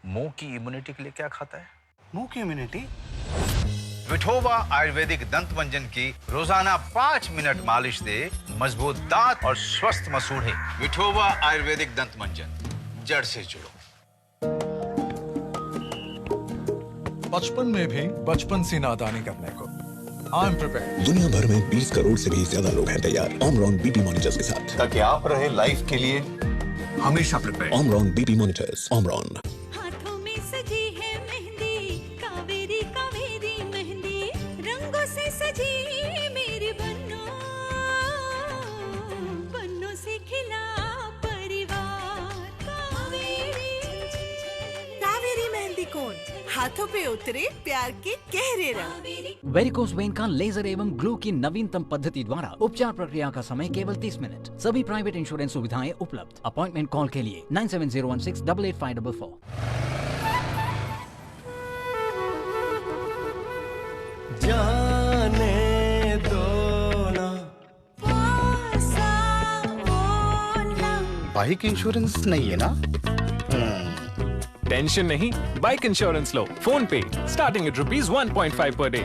मुंह की इम्यूनिटी के लिए क्या खाता है? मुंह की इम्यूनिटी? विठोबा आयुर्वेदिक दंत मंजन की रोजाना 5 मिनट मालिश से मजबूत दांत और स्वस्थ मसूड़े। विठोबा आयुर्वेदिक दंत मंजन, जड़ से जुड़ो। बचपन में भी बचपन से नादानी करने को आई एम प्रिपेयर्ड। दुनिया भर में 20 करोड़ से भी ज्यादा लोग हैं तैयार ओमरॉन बीपी मॉनिटर्स के साथ, ताकि आप रहे लाइफ के लिए हमेशा prepare. Omron BP monitors. Omron. हाथों में सजी है मेहंदी, कावेरी कावेरी मेहंदी, रंगों से सजी मेरी बन्नो, बन्नों से खिला परिवार। कावेरी मेहंदी कोन हाथों पे उतरे प्यार के गहरे रंग। वेरिकोस वेन का लेजर एवं ग्लू की नवीनतम पद्धति द्वारा उपचार प्रक्रिया का समय केवल 30 मिनट। सभी प्राइवेट इंश्योरेंस सुविधाएं उपलब्ध। अपॉइंटमेंट कॉल के लिए 9701688544। जाने दो ना। बाइक इंश्योरेंस नहीं है ना? टेंशन नहीं, बाइक इंश्योरेंस लो फोन पे, स्टार्टिंग एट ₹1.5 पर डे।